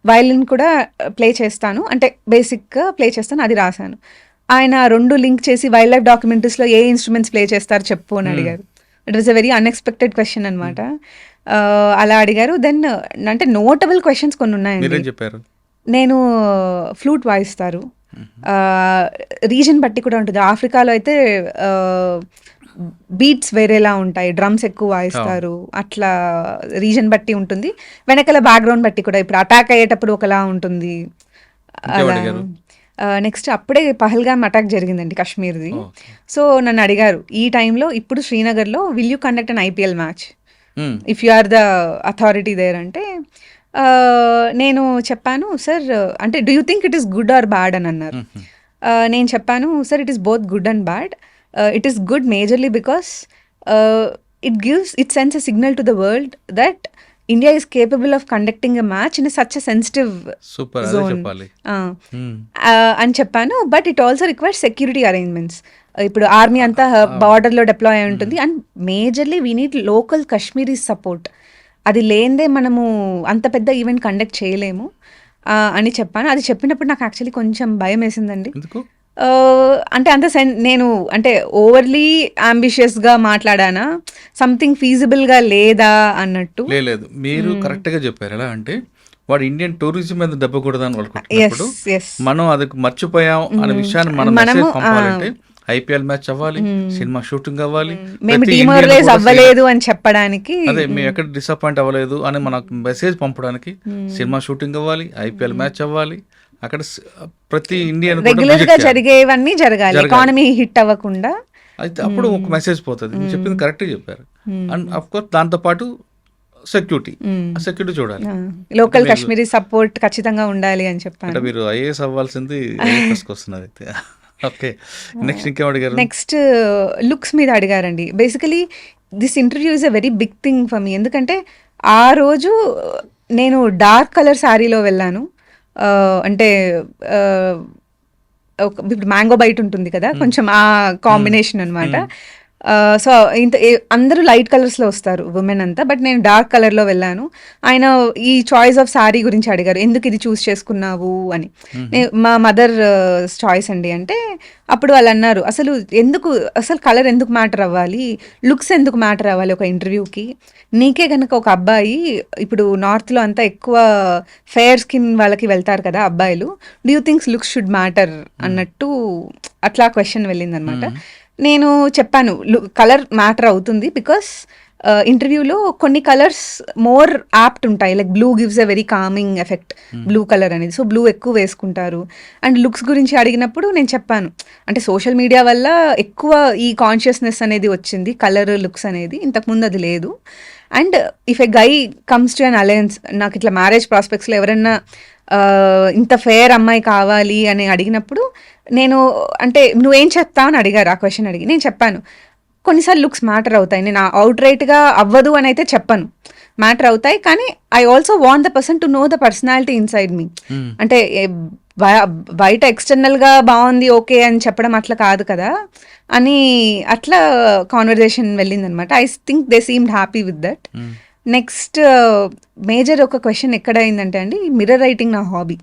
వయలిన్ కూడా ప్లే చేస్తాను, అంటే బేసిక్గా ప్లే చేస్తాను, అది రాశాను. ఆయన రెండు లింక్ చేసి వైల్డ్ లైఫ్ డాక్యుమెంటరీస్లో ఏ ఇన్స్ట్రుమెంట్స్ ప్లే చేస్తారు చెప్పు అని అడిగారు. It was a very unexpected question అనమాట. అలా అడిగారు. దెన్ అంటే నోటబుల్ క్వశ్చన్స్ కొన్ని ఉన్నాయండి. నేను ఫ్లూట్ వాయిస్తారు, రీజన్ బట్టి కూడా ఉంటుంది. ఆఫ్రికాలో అయితే బీట్స్ వేరేలా ఉంటాయి, డ్రమ్స్ ఎక్కువ వాయిస్తారు, అట్లా రీజన్ బట్టి ఉంటుంది. వెనకాల బ్యాక్గ్రౌండ్ బట్టి కూడా, ఇప్పుడు అటాక్ అయ్యేటప్పుడు ఒకలా ఉంటుంది. అలా నెక్స్ట్ అప్పుడే పహల్గామ్ అటాక్ జరిగిందండి, కాశ్మీర్ది. సో నన్ను అడిగారు ఈ టైంలో, ఇప్పుడు శ్రీనగర్లో will you conduct an IPL match if you are the authority there అంటే నేను చెప్పాను, సార్ అంటే do you think it is good or bad అని అన్నారు. నేను చెప్పాను, sir it is both good and bad. It is good majorly because it sends a signal to the world that India is capable of conducting a match in such a sensitive zone. అని చెప్పాను. But it also requires security arrangements. ఇప్పుడు army అంతా బార్డర్లో deploy అయి ఉంటుంది, and majorly we need local Kashmiri support. అది లేనిదే మనము అంత పెద్ద ఈవెంట్ కండక్ట్ చేయలేము అని చెప్పాను. అది చెప్పినప్పుడు నాకు యాక్చువల్లీ కొంచెం భయం వేసిందండి. అంటే నేను అంటే ఓవర్లీ అంబిషియస్గా మాట్లాడానా, సంథింగ్ ఫీజిబుల్గా లేదా అన్నట్టు. లేదు, మీరు కరెక్ట్గా చెప్పారు. ఎలా అంటే వాడు ఇండియన్ టూరిజం మీద దెబ్బకూడదని అనుకుంటున్నప్పుడు మనం అది మర్చిపోయాం అనే విషయాన్ని మనం పంపాలంటే ఐపీఎల్ మ్యాచ్ అవ్వాలి, సినిమా షూటింగ్ అవ్వాలి, మేము ప్రతి డిమోరలైజ్ Indian కూడా అవ్వలేదు అని చెప్పడానికి అదే మేము ఎక్కడ డిసప్పాయింట్ అవ్వలేదు అని మనకు మెసేజ్ పంపడానికి సినిమా షూటింగ్ అవ్వాలి, ఐపీఎల్ మ్యాచ్ అవ్వాలి, అక్కడ ప్రతి ఇండియన్ రెగ్యులర్ గా జరిగేవన్నీ జరగాలి, ఎకానమీ హిట్ అవ్వకుండా. అయితే అప్పుడు ఒక మెసేజ్ పోతుంది. మీరు చెప్పింది కరెక్ట్ చెప్పారు. అండ్ అఫ్ కోర్స్ దాంతో పాటు సెక్యూరిటీ చూడాలి. లోకల్ కాశ్మీరీ సపోర్ట్ ఖచ్చితంగా ఉండాలి అని చెప్పాను. అంటే మీరు ఐఏఎస్ అవ్వాల్సింది ఐఏఎస్కి వస్తున్నారు అయితే. ఓకే, నెక్స్ట్ ఇంకేం అడిగారు? నెక్స్ట్ లుక్స్ మీద అడిగారండి. Basically this interview is a very big thing for me. ఎందుకంటే ఆ రోజు నేను డార్క్ కలర్ శారీలో వెళ్ళాను. అంటే ఇప్పుడు మ్యాంగో బైట్ ఉంటుంది కదా, కొంచెం ఆ కాంబినేషన్ అనమాట. సో అందరూ లైట్ కలర్స్లో వస్తారు ఉమెన్ అంతా, బట్ నేను డార్క్ కలర్లో వెళ్ళాను. ఆయన ఈ చాయిస్ ఆఫ్ శారీ గురించి అడిగారు, ఎందుకు ఇది చూస్ చేసుకున్నావు అని. మా మదర్ చాయిస్ అండి అంటే అప్పుడు వాళ్ళు అన్నారు, అసలు కలర్ ఎందుకు మ్యాటర్ అవ్వాలి, లుక్స్ ఎందుకు మ్యాటర్ అవ్వాలి ఒక ఇంటర్వ్యూకి. నీకే కనుక ఒక అబ్బాయి, ఇప్పుడు నార్త్లో అంతా ఎక్కువ ఫెయిర్ స్కిన్ వాళ్ళకి వెళ్తారు కదా అబ్బాయిలు, do you thinks looks should matter అన్నట్టు అట్లా క్వశ్చన్ వెళ్ళింది అనమాట. నేను చెప్పాను కలర్ మ్యాటర్ అవుతుంది, బికాస్ ఇంటర్వ్యూలో కొన్ని కలర్స్ మోర్ యాప్ట్ ఉంటాయి. Like blue gives a very coming effect, blue colour అనేది. సో బ్లూ ఎక్కువ వేసుకుంటారు. అండ్ లుక్స్ గురించి అడిగినప్పుడు నేను చెప్పాను, అంటే సోషల్ మీడియా వల్ల ఎక్కువ ఈ కాన్షియస్నెస్ అనేది వచ్చింది, కలర్ లుక్స్ అనేది, ఇంతకుముందు అది లేదు. And if a guy comes to an alliance, నాకు ఇట్లా మ్యారేజ్ ప్రాస్పెక్ట్స్లో ఎవరన్నా ఇంత ఫేర్ అమ్మాయి కావాలి అని అడిగినప్పుడు నేను, అంటే నువ్వేం చెప్తావు అని అడిగారు, ఆ క్వశ్చన్ అడిగి నేను చెప్పాను కొన్నిసార్లు లుక్స్ మ్యాటర్ అవుతాయి. నేను అవుట్ రైట్గా అవ్వదు అని అయితే చెప్పను, మ్యాటర్ అవుతాయి. కానీ I also want the person to know the personality inside me. అంటే బయట ఎక్స్టర్నల్గా బాగుంది ఓకే అని చెప్పడం అట్లా కాదు కదా అని, అట్లా కాన్వర్జేషన్ వెళ్ళిందనమాట. I think they seemed happy with that. Next major ఒక క్వశ్చన్ ఎక్కడ అయిందంటే అండి, మిర్రర్ రైటింగ్ నా హాబీ.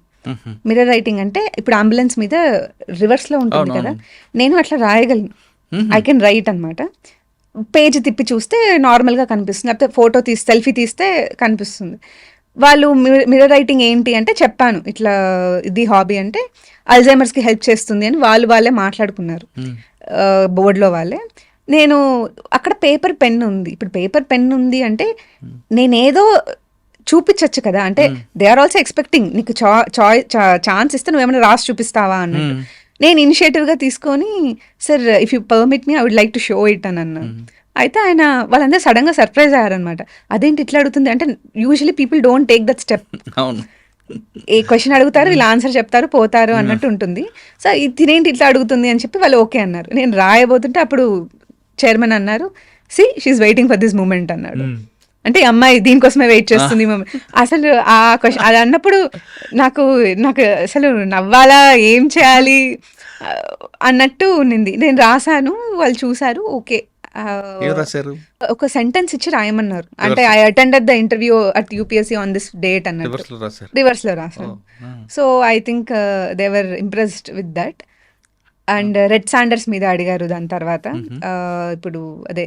మిర్రర్ రైటింగ్ అంటే ఇప్పుడు అంబులెన్స్ మీద రివర్స్లో ఉంటుంది కదా, నేను అట్లా రాయగలను, ఐ కెన్ రైట్ అనమాట. పేజ్ తిప్పి చూస్తే నార్మల్గా కనిపిస్తుంది, లేకపోతే ఫోటో సెల్ఫీ తీస్తే కనిపిస్తుంది. వాళ్ళు మిర్రర్ రైటింగ్ ఏంటి అంటే చెప్పాను, ఇట్లా ఇది హాబీ అంటే అల్జైమర్స్కి హెల్ప్ చేస్తుంది అని వాళ్ళే మాట్లాడుకున్నారు బోర్డులో వాళ్ళే. నేను అక్కడ పేపర్ పెన్ ఉంది, ఇప్పుడు పేపర్ పెన్ ఉంది అంటే నేనేదో చూపించచ్చు కదా, అంటే దే ఆర్ ఆల్సో ఎక్స్పెక్టింగ్ నీకు ఛాన్స్ ఇస్తే నువ్వేమైనా రాసి చూపిస్తావా అన్నట్టు. నేను ఇనిషియేటివ్గా తీసుకొని, sir if you permit me I would like to show it అని అన్నాను. అయితే ఆయన వాళ్ళందరూ సడన్గా సర్ప్రైజ్ అయ్యారనమాట, అదేంటి ఇట్లా అడుగుతుంది అంటే usually people don't take that step. A question అడుగుతారు, వీళ్ళు ఆన్సర్ చెప్తారు పోతారు అన్నట్టు ఉంటుంది. సో తినేంటి ఇట్లా అడుగుతుంది అని చెప్పి వాళ్ళు ఓకే అన్నారు. నేను రాయబోతుంటే అప్పుడు చైర్మన్ అన్నారు, see she's waiting for this moment అన్నాడు. అంటే ఈ అమ్మాయి దీనికోసమే వెయిట్ చేస్తుంది. అసలు ఆ క్వశ్చన్ అది అన్నప్పుడు నాకు అసలు నవ్వాలా ఏం చేయాలి అన్నట్టు ఉన్నింది. నేను రాశాను, వాళ్ళు చూసారు, ఓకే ఒక సెంటెన్స్ ఇచ్చి రాయమన్నారు. అంటే I attended the interview at UPSC on this date అన్నట్టు రివర్స్ లో రాశాను. So I think they were impressed with that. And red Sanders మీద అడిగారు దాని తర్వాత. ఇప్పుడు అదే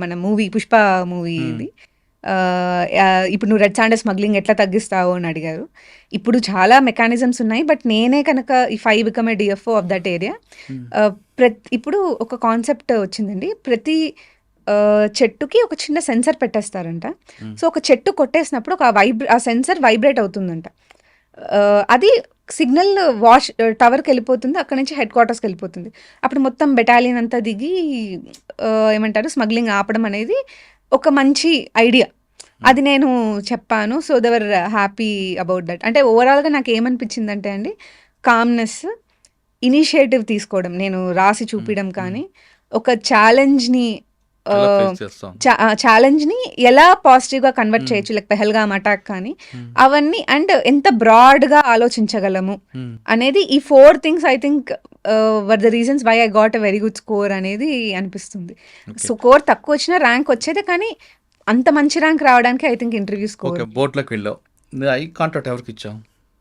మన మూవీ పుష్ప మూవీ ఇది, ఇప్పుడు నువ్వు రెడ్ శాండర్స్ స్మగ్లింగ్ ఎట్లా తగ్గిస్తావు అని అడిగారు. ఇప్పుడు చాలా మెకానిజమ్స్ ఉన్నాయి, బట్ నేనే కనుక if I become a DFO of that area, ఇప్పుడు ఒక కాన్సెప్ట్ వచ్చిందండి, ప్రతి చెట్టుకి ఒక చిన్న సెన్సర్ పెట్టేస్తారంట. సో ఒక చెట్టు కొట్టేసినప్పుడు ఆ సెన్సర్ వైబ్రేట్ అవుతుందంట. అది సిగ్నల్ టవర్కి వెళ్ళిపోతుంది, అక్కడ నుంచి హెడ్ క్వార్టర్స్కి వెళ్ళిపోతుంది. అప్పుడు మొత్తం బెటాలియన్ అంతా దిగి ఏమంటారు స్మగ్లింగ్ ఆపడం అనేది ఒక మంచి ఐడియా. అది నేను చెప్పాను. So they were happy about that. అంటే ఓవరాల్గా నాకు ఏమనిపించిందంటే అండి, కామ్నెస్, ఇనిషియేటివ్ తీసుకోవడం, నేను రాసి చూపించడం కానీ, ఒక ఛాలెంజ్ని ఎలా పాజిటివ్గా కన్వర్ట్ చేయొచ్చు, లైక్ పెహల్గామ్ అటాక్ కానీ అవన్నీ, అండ్ ఎంత బ్రాడ్గా ఆలోచించగలము అనేది, ఈ 4 things I think were the reasons why I got a very good score అనేది అనిపిస్తుంది. స్కోర్ తక్కువ వచ్చినా ర్యాంక్ వచ్చేది, కానీ అంత మంచి ర్యాంక్ రావడానికి ఐ థింక్ ఇంటర్వ్యూ స్కోర్. బోర్డులోకి వెళ్ళావు, ఐ కాంటాక్ట్ ఎవరికి ఇచ్చావు?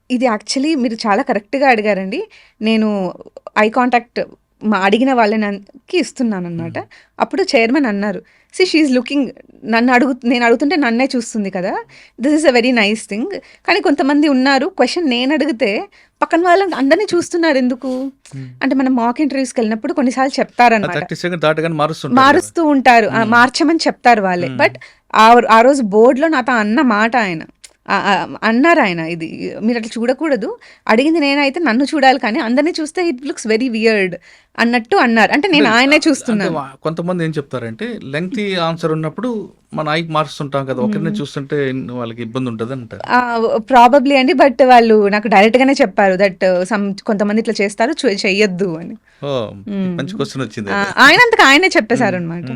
ఇది యాక్చువల్లీ మీరు చాలా కరెక్ట్గా అడిగారండి. నేను ఐ కాంటాక్ట్ మా అడిగిన వాళ్ళకి ఇస్తున్నాను అనమాట. అప్పుడు చైర్మన్ అన్నారు, షీఈ్ లుకింగ్, నేను అడుగుతుంటే నన్నే చూస్తుంది కదా, this is a very nice thing. కానీ కొంతమంది ఉన్నారు, క్వశ్చన్ నేను అడిగితే పక్కన వాళ్ళని అందరినీ చూస్తున్నారు ఎందుకు అంటే, మనం మాక్ ఇంటర్వ్యూస్కి వెళ్ళినప్పుడు కొన్నిసార్లు చెప్తారనమాట, మారుస్తూ ఉంటారు, మార్చమని చెప్తారు వాళ్ళే. బట్ ఆ రోజు బోర్డులో నాతో అన్న మాట అన్నారు ఆయన, ఇది మీరు అట్లా చూడకూడదు, అడిగింది నేనైతే నన్ను చూడాలి కానీ అందరినీ చూస్తే ఇట్ లుక్స్ వెరీ వియర్డ్ అన్నట్టు అన్నారు. అంటే నేను ఆయనే చూస్తున్నాను. కొంతమంది ఏం చెప్తారంటే, లెంగ్తీ ఆన్సర్ ఉన్నప్పుడు మన ఐకి మారుస్తుంటాం కదా, ఒకరిని చూస్తుంటే వాళ్ళకి ఇబ్బంది ఉంటుంది అంటారు. ప్రాబబ్లీ అండి, బట్ వాళ్ళు నాకు డైరెక్ట్ గానే చెప్పారు దట్ కొంతమంది ఇట్లా చేస్తారు, చెయ్యొద్దు అని. మంచి క్వశ్చన్ వచ్చింది. ఆయనే చెప్పేశారు అనమాట.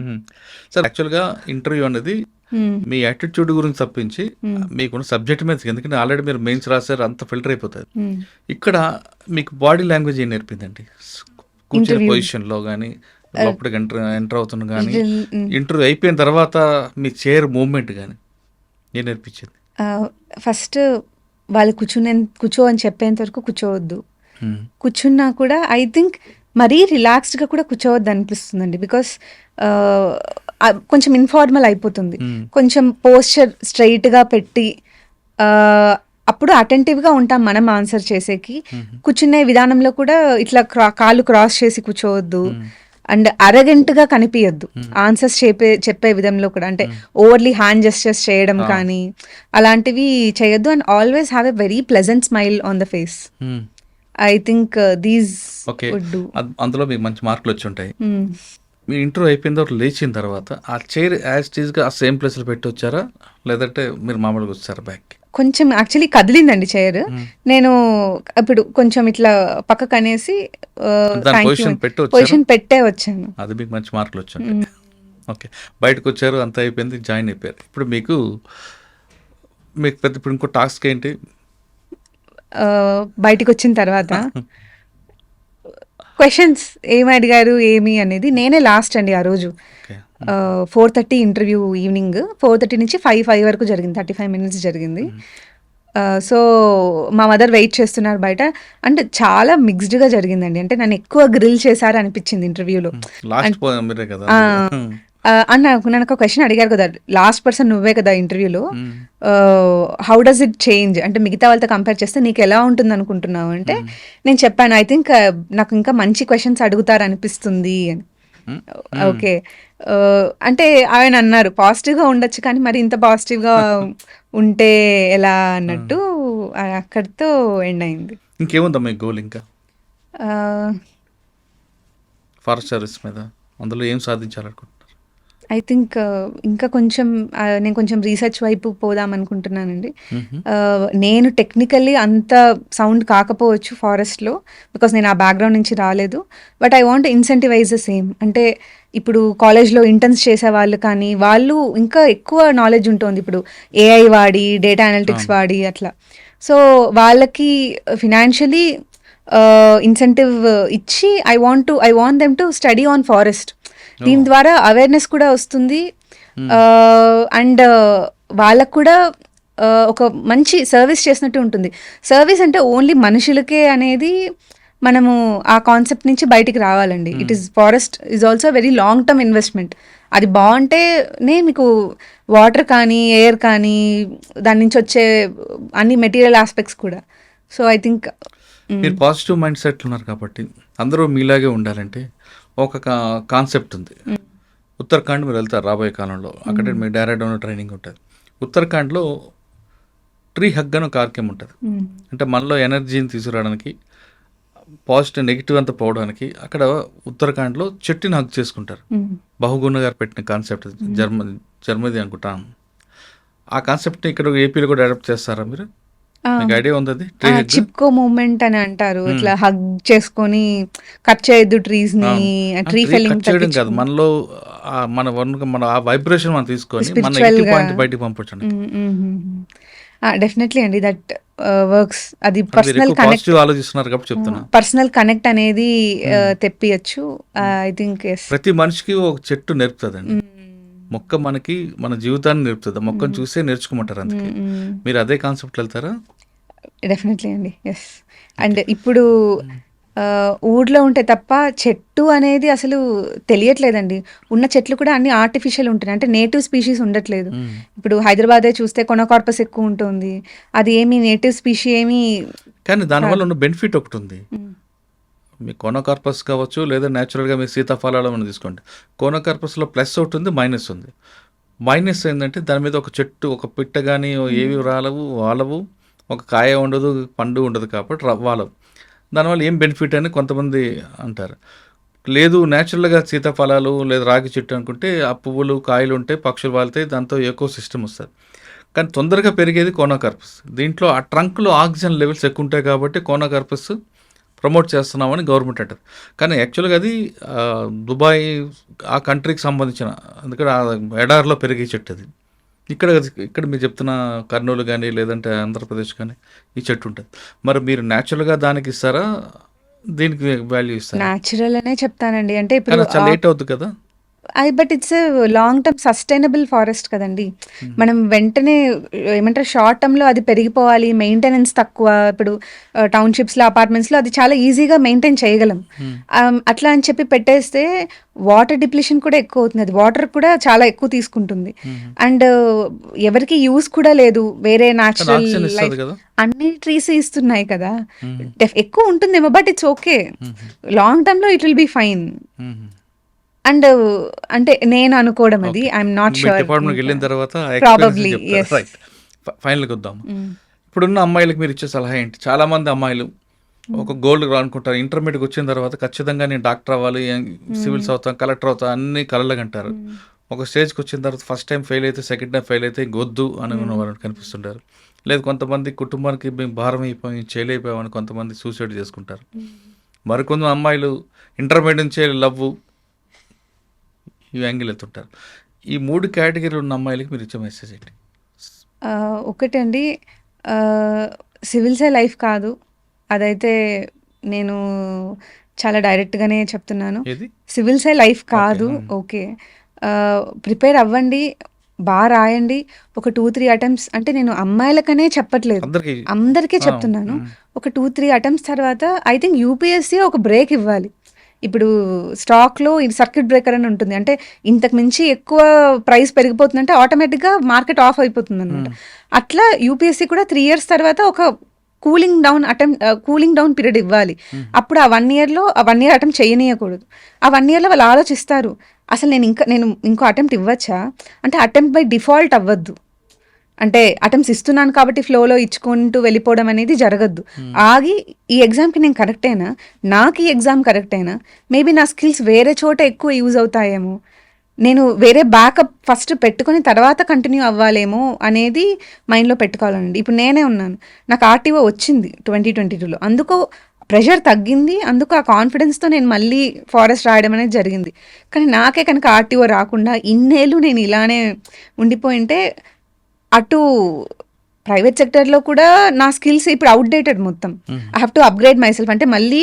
సార్, యాక్చువల్గా ఇంటర్వ్యూ అనేది మీ యాటిట్యూడ్ గురించి తప్పించి మీకున్న సబ్జెక్ట్ మీద, ఎందుకంటే ఆల్రెడీ మీరు మెయిన్స్ రాశారు, అంత ఫిల్టర్ అయిపోతుంది. ఇక్కడ మీకు బాడీ లాంగ్వేజ్ ఏం నేర్పిందండి? కూర్చునే పొజిషన్ లో కానీ, లోపలికి ఎంటర్ అవుతున్న కానీ, ఇంటర్వ్యూ అయిపోయిన తర్వాత మీ చైర్ మూవ్మెంట్ కానీ ఏం నేర్పించింది? ఫస్ట్ వాళ్ళు కూర్చో అని చెప్పేంత వరకు కూర్చోవద్దు. కూర్చున్నా కూడా ఐ థింక్ మరీ రిలాక్స్డ్గా కూడా కూర్చోవద్దు అనిపిస్తుందండి. బికాస్ కొంచెం ఇన్ఫార్మల్ అయిపోతుంది. కొంచెం పోస్చర్ స్ట్రైట్గా పెట్టి అప్పుడు అటెంటివ్గా ఉంటాం మనం ఆన్సర్ చేసేకి. కూర్చునే విధానంలో కూడా ఇట్లా కాళ్ళు క్రాస్ చేసి కూర్చోవద్దు. అండ్ అరగెంట్గా కనిపించద్దు ఆన్సర్స్ చెప్పే విధంలో కూడా, అంటే ఓవర్లీ హ్యాండ్ జెస్చర్స్ చేయడం కానీ అలాంటివి చేయొద్దు. And always have a very pleasant smile on the face. I think these would do. అందులో మీకు మంచి మార్కులు వచ్చి ఉంటాయి. మీ ఇంటర్వ్యూ అయిపోయిన తర్వాత లేచిన తర్వాత ఆ చైర్ యాజ్ టీజ్గా ఆ సేమ్ ప్లేస్లో పెట్టి వచ్చారా, లేదంటే మీరు మామూలుగా వచ్చారా బ్యాక్? కొంచెం యాక్చువల్లీ కదిలిందండి చైర్. నేను ఇప్పుడు కొంచెం ఇట్లా పక్కకు అనేసి పొజిషన్ పెట్టే వచ్చాను. అది మీకు మంచి మార్కులు వచ్చాయి. ఓకే, బయటకు వచ్చారు, అంతా అయిపోయింది, జాయిన్ అయిపోయారు. ఇప్పుడు మీకు పెద్ద ఇప్పుడు ఇంకో టాస్క్ ఏంటి బయటకు వచ్చిన తర్వాత? క్వశ్చన్స్ ఏమి అడిగారు ఏమి అనేది నేనే లాస్ట్ అండి ఆ రోజు. 4:30 ఇంటర్వ్యూ, ఈవినింగ్ 4:30 నుంచి 5 వరకు జరిగింది, 35 minutes జరిగింది. సో మా మదర్ వెయిట్ చేస్తున్నారు బయట. అంటే చాలా మిక్స్డ్గా జరిగిందండి. అంటే నన్ను ఎక్కువ గ్రిల్ చేశారు అనిపించింది ఇంటర్వ్యూలో. నన్ను ఒక క్వశ్చన్ అడిగారు కదా, లాస్ట్ పర్సన్ నువ్వే కదా ఇంటర్వ్యూలో, హౌ డస్ ఇట్ చేంజ్ అంటే మిగతా వాళ్ళతో కంపేర్ చేస్తే నీకు ఎలా ఉంటుంది అనుకుంటున్నావు అంటే, నేను చెప్పాను ఐ థింక్ నాకు ఇంకా మంచి క్వశ్చన్స్ అడుగుతారు అనిపిస్తుంది అని. ఓకే, అంటే ఆయన అన్నారు పాజిటివ్గా ఉండొచ్చు కానీ మరి ఇంత పాజిటివ్గా ఉంటే ఎలా అన్నట్టు. అక్కడితో ఎండ్ అయింది. ఇంకేముందా మీ గోల్? ఇంకా ఫారెస్ట్ సర్వీస్ మీద అందులో ఏం సాధించాలనుకుంటున్నారు? ఐ థింక్ ఇంకా కొంచెం నేను కొంచెం రీసెర్చ్ వైపు పోదాం అనుకుంటున్నానండి. నేను టెక్నికల్లీ అంత సౌండ్ కాకపోవచ్చు ఫారెస్ట్లో, బికాస్ నేను ఆ బ్యాక్గ్రౌండ్ నుంచి రాలేదు. But I want incentivise the same. అంటే ఇప్పుడు కాలేజ్లో ఇంటర్న్స్ చేసే వాళ్ళు కానీ వాళ్ళు ఇంకా ఎక్కువ నాలెడ్జ్ ఉంటుంది ఇప్పుడు ఏఐ వాడి, డేటా అనలిటిక్స్ వాడి అట్లా. సో వాళ్ళకి ఫినాన్షియలీ ఇన్సెంటివ్ ఇచ్చి I want them to study on forest. దీని ద్వారా అవేర్నెస్ కూడా వస్తుంది. అండ్ వాళ్ళకు కూడా ఒక మంచి సర్వీస్ చేసినట్టు ఉంటుంది. సర్వీస్ అంటే ఓన్లీ మనుషులకే అనేది మనము ఆ కాన్సెప్ట్ నుంచి బయటికి రావాలండి. It is forest is also very long term investment. అది బాగుంటేనే మీకు వాటర్ కానీ ఎయిర్ కానీ దాని నుంచి వచ్చే అన్ని మెటీరియల్ ఆస్పెక్ట్స్ కూడా. సో ఐ థింక్ మీరు పాజిటివ్ మైండ్ సెట్ ఉన్నారు కాబట్టి అందరూ మీలాగే ఉండాలంటే ఒక కాన్సెప్ట్ ఉంది. ఉత్తరాఖండ్ మీరు వెళ్తారు రాబోయే కాలంలో, అక్కడ మీ డైరెక్ట్ ట్రైనింగ్ ఉంటుంది. ఉత్తరాఖండ్లో ట్రీ హగ్ అని ఒక కార్యక్రమం ఉంటుంది. అంటే మనలో ఎనర్జీని తీసుకురావడానికి, పాజిటివ్ నెగిటివ్ అంతా పోవడానికి అక్కడ ఉత్తరాఖండ్లో చెట్టుని హగ్ చేసుకుంటారు. బహుగుణ గారు పెట్టిన కాన్సెప్ట్, జర్మనీ అనుకుంటాను. ఆ కాన్సెప్ట్ని ఇక్కడ ఏపీలో కూడా అడాప్ట్ చేస్తారా మీరు? ఐడియా ఉంది? చిప్కో మూవ్మెంట్ అని అంటారు. ఇట్లా హగ్ చేసుకొని కట్ చేయొద్దు ట్రీస్ ని, ట్రీ ఫెల్లింగ్ చేయడం కాదు, మనలో మన ఆ వైబ్రేషన్ మనం తీసుకొని బయటికి పంపించండి. డెఫినెట్లీ అండి, దట్ వర్క్స్. అది పర్సనల్ కనెక్ట్ ఆలోచిస్తున్నారు కాబట్టి చెప్తున్నా. పర్సనల్ కనెక్ట్ అనేది తెప్పియచ్చు. ఐ థింక్ ప్రతి మనిషికి ఒక చెట్టు నేర్పుతుందండి. మొక్క మనకి మన జీవితాన్ని నేర్పుతుంది. మొక్కను చూసే నేర్చుకోమంటారు. అందుకే మీరు అదే కాన్సెప్ట్ వెళ్తారా? డెఫినెట్లీ అండి, ఎస్. అండ్ ఇప్పుడు ఊర్లో ఉంటే తప్ప చెట్టు అనేది అసలు తెలియట్లేదండి. ఉన్న చెట్లు కూడా అన్ని ఆర్టిఫిషియల్ ఉంటున్నాయి. అంటే నేటివ్ స్పీషీస్ ఉండట్లేదు. ఇప్పుడు హైదరాబాదే చూస్తే కొనకార్పస్ ఎక్కువ ఉంటుంది. అది ఏమి నేటివ్ స్పీషీ ఏమి కానీ దానివల్ల ఉన్న బెనిఫిట్ ఒకటి ఉంది. మీ కోనోకార్పస్ కావచ్చు, లేదా న్యాచురల్గా మీ సీతాఫలాలు మనం తీసుకోండి. కోనోకార్పస్లో ప్లస్ ఒకటి ఉంది, మైనస్ ఉంది. మైనస్ ఏంటంటే దాని మీద ఒక చెట్టు, ఒక పిట్ట కానీ ఏవి రాలవు, వాలవు, ఒక కాయ ఉండదు, పండు ఉండదు, కాబట్టి వాలవు. దానివల్ల ఏం బెనిఫిట్ అని కొంతమంది అంటారు. లేదు న్యాచురల్గా సీతాఫలాలు లేదా రాగి చెట్టు అనుకుంటే ఆ పువ్వులు కాయలు ఉంటాయి, పక్షులు వాళ్తాయి, దాంతో ఎకో సిస్టమ్ వస్తుంది. కానీ తొందరగా పెరిగేది కోనోకార్పస్. దీంట్లో ఆ ట్రంక్లో ఆక్సిజన్ లెవెల్స్ ఎక్కువ ఉంటాయి కాబట్టి కోనోకార్పస్ ప్రమోట్ చేస్తున్నామని గవర్నమెంట్ అంటారు. కానీ యాక్చువల్గా అది దుబాయ్ ఆ కంట్రీకి సంబంధించిన, అందుకని ఆ ఎడారిలో పెరిగే చెట్టు అది. ఇక్కడ మీరు చెప్తున్న కర్నూలు కానీ లేదంటే ఆంధ్రప్రదేశ్ కానీ ఈ చెట్టు ఉంటుంది. మరి మీరు న్యాచురల్గా దానికి ఇస్తారా, దీనికి వాల్యూ ఇస్తారా? న్యాచురల్ అనే చెప్తానండి. అంటే కానీ ఇప్పుడు చాలా లేట్ అవుతుంది కదా. But it's long term sustainable forest కదండి. మనం వెంటనే ఏమంటారు షార్ట్ టర్మ్లో అది పెరిగిపోవాలి, మెయింటెనెన్స్ తక్కువ. ఇప్పుడు టౌన్షిప్స్లో అపార్ట్మెంట్స్లో అది చాలా ఈజీగా మెయింటైన్ చేయగలం. అట్లా అని చెప్పి పెట్టేస్తే వాటర్ డిప్లిషన్ కూడా ఎక్కువ అవుతుంది. అది వాటర్ కూడా చాలా ఎక్కువ తీసుకుంటుంది. అండ్ ఎవరికి యూస్ కూడా లేదు. వేరే న్యాచురల్ ఆక్సిజన్ ఇస్తుంది లైఫ్ కదా. అన్ని ట్రీస్ ఇస్తున్నాయి కదా. ఎక్కువ ఉంటుందేమో, బట్ ఇట్స్ ఓకే. లాంగ్ టర్మ్లో it will be fine. And అంటే నేను అనుకోవడం అది, ఐఎమ్ నాట్ షూర్. డిపార్ట్మెంట్కి వెళ్ళిన తర్వాత Probably, yes. రైట్. ఫైనల్కి వద్దాం. ఇప్పుడున్న అమ్మాయిలకు మీరు ఇచ్చే సలహా ఏంటి? చాలామంది అమ్మాయిలు ఒక గోల్ అనుకుంటారు. ఇంటర్మీడియట్కి వచ్చిన తర్వాత ఖచ్చితంగా నేను డాక్టర్ అవ్వాలి, సివిల్స్ అవుతాను, కలెక్టర్ అవుతాను, అన్ని కలలుగా అంటారు. ఒక స్టేజ్కి వచ్చిన తర్వాత ఫస్ట్ టైం ఫెయిల్ అయితే, సెకండ్ టైం ఫెయిల్ అయితే ఇంకొద్దు అని వాళ్ళు కనిపిస్తుంటారు. లేదు కొంతమంది కుటుంబానికి మేము భారం అయిపోయి చేయలేకపోయామని కొంతమంది సూసైడ్ చేసుకుంటారు. మరికొంత అమ్మాయిలు ఇంటర్మీడియట్ నుంచే లవ్ ఈ యాంగిల్ వెళ్తుంటారు. ఈ 3 కేటగిరీలు ఉన్న అమ్మాయిలకి మీరు ఇచ్చే మెసేజ్ ఏంటి? ఒకటండి, సివిల్సే లైఫ్ కాదు. అదైతే నేను చాలా డైరెక్ట్గానే చెప్తున్నాను. ఏది? సివిల్సే లైఫ్ కాదు. ఓకే, ప్రిపేర్ అవ్వండి, బాగా రాయండి. ఒక 2-3 అటెంప్ట్స్, అంటే నేను అమ్మాయిలకనే చెప్పట్లేదు, అందరికీ చెప్తున్నాను. ఒక 2-3 అటెంప్ట్స్ తర్వాత ఐ థింక్ యూపీఎస్సీ ఒక బ్రేక్ ఇవ్వాలి. ఇప్పుడు స్టాక్లో ఇది సర్క్యూట్ బ్రేకర్ అని ఉంటుంది. అంటే ఇంతకు మించి ఎక్కువ ప్రైస్ పెరిగిపోతుందంటే ఆటోమేటిక్గా మార్కెట్ ఆఫ్ అయిపోతుంది అనమాట. అట్లా యూపీఎస్సీ కూడా 3 years తర్వాత ఒక కూలింగ్ డౌన్ పీరియడ్ ఇవ్వాలి. అప్పుడు ఆ 1 yearలో ఆ 1 year అటెంప్ట్ చేయనీయకూడదు. ఆ 1 yearలో వాళ్ళు ఆలోచిస్తారు, అసలు నేను ఇంకో అటెంప్ట్ ఇవ్వచ్చా అంటే. అటెంప్ట్ బై డిఫాల్ట్ అవ్వద్దు. అంటే అటెంప్ట్స్ ఇస్తున్నాను కాబట్టి ఫ్లోలో ఇచ్చుకుంటూ వెళ్ళిపోవడం అనేది జరగద్దు. ఆగి ఈ ఎగ్జామ్కి నేను కరెక్ట్ అయినా, నాకు ఈ ఎగ్జామ్ కరెక్ట్ అయినా, మేబీ నా స్కిల్స్ వేరే చోట ఎక్కువ యూజ్ అవుతాయేమో, నేను వేరే బ్యాకప్ ఫస్ట్ పెట్టుకొని తర్వాత కంటిన్యూ అవ్వాలేమో అనేది మైండ్లో పెట్టుకోవాలండి. ఇప్పుడు నేనే ఉన్నాను, నాకు ఆర్టీఓ వచ్చింది 2022లో, అందుకు ప్రెషర్ తగ్గింది, అందుకు ఆ కాన్ఫిడెన్స్తో నేను మళ్ళీ ఫారెస్ట్ రాయడం అనేది జరిగింది. కానీ నాకే కనుక ఆర్టీఓ రాకుండా ఇన్నేళ్ళు నేను ఇలానే ఉండిపోయింటే, అటు ప్రైవేట్ సెక్టర్లో కూడా నా స్కిల్స్ ఇప్పుడు అవుట్డేటెడ్ మొత్తం. I have to upgrade my సెల్ఫ్. అంటే మళ్ళీ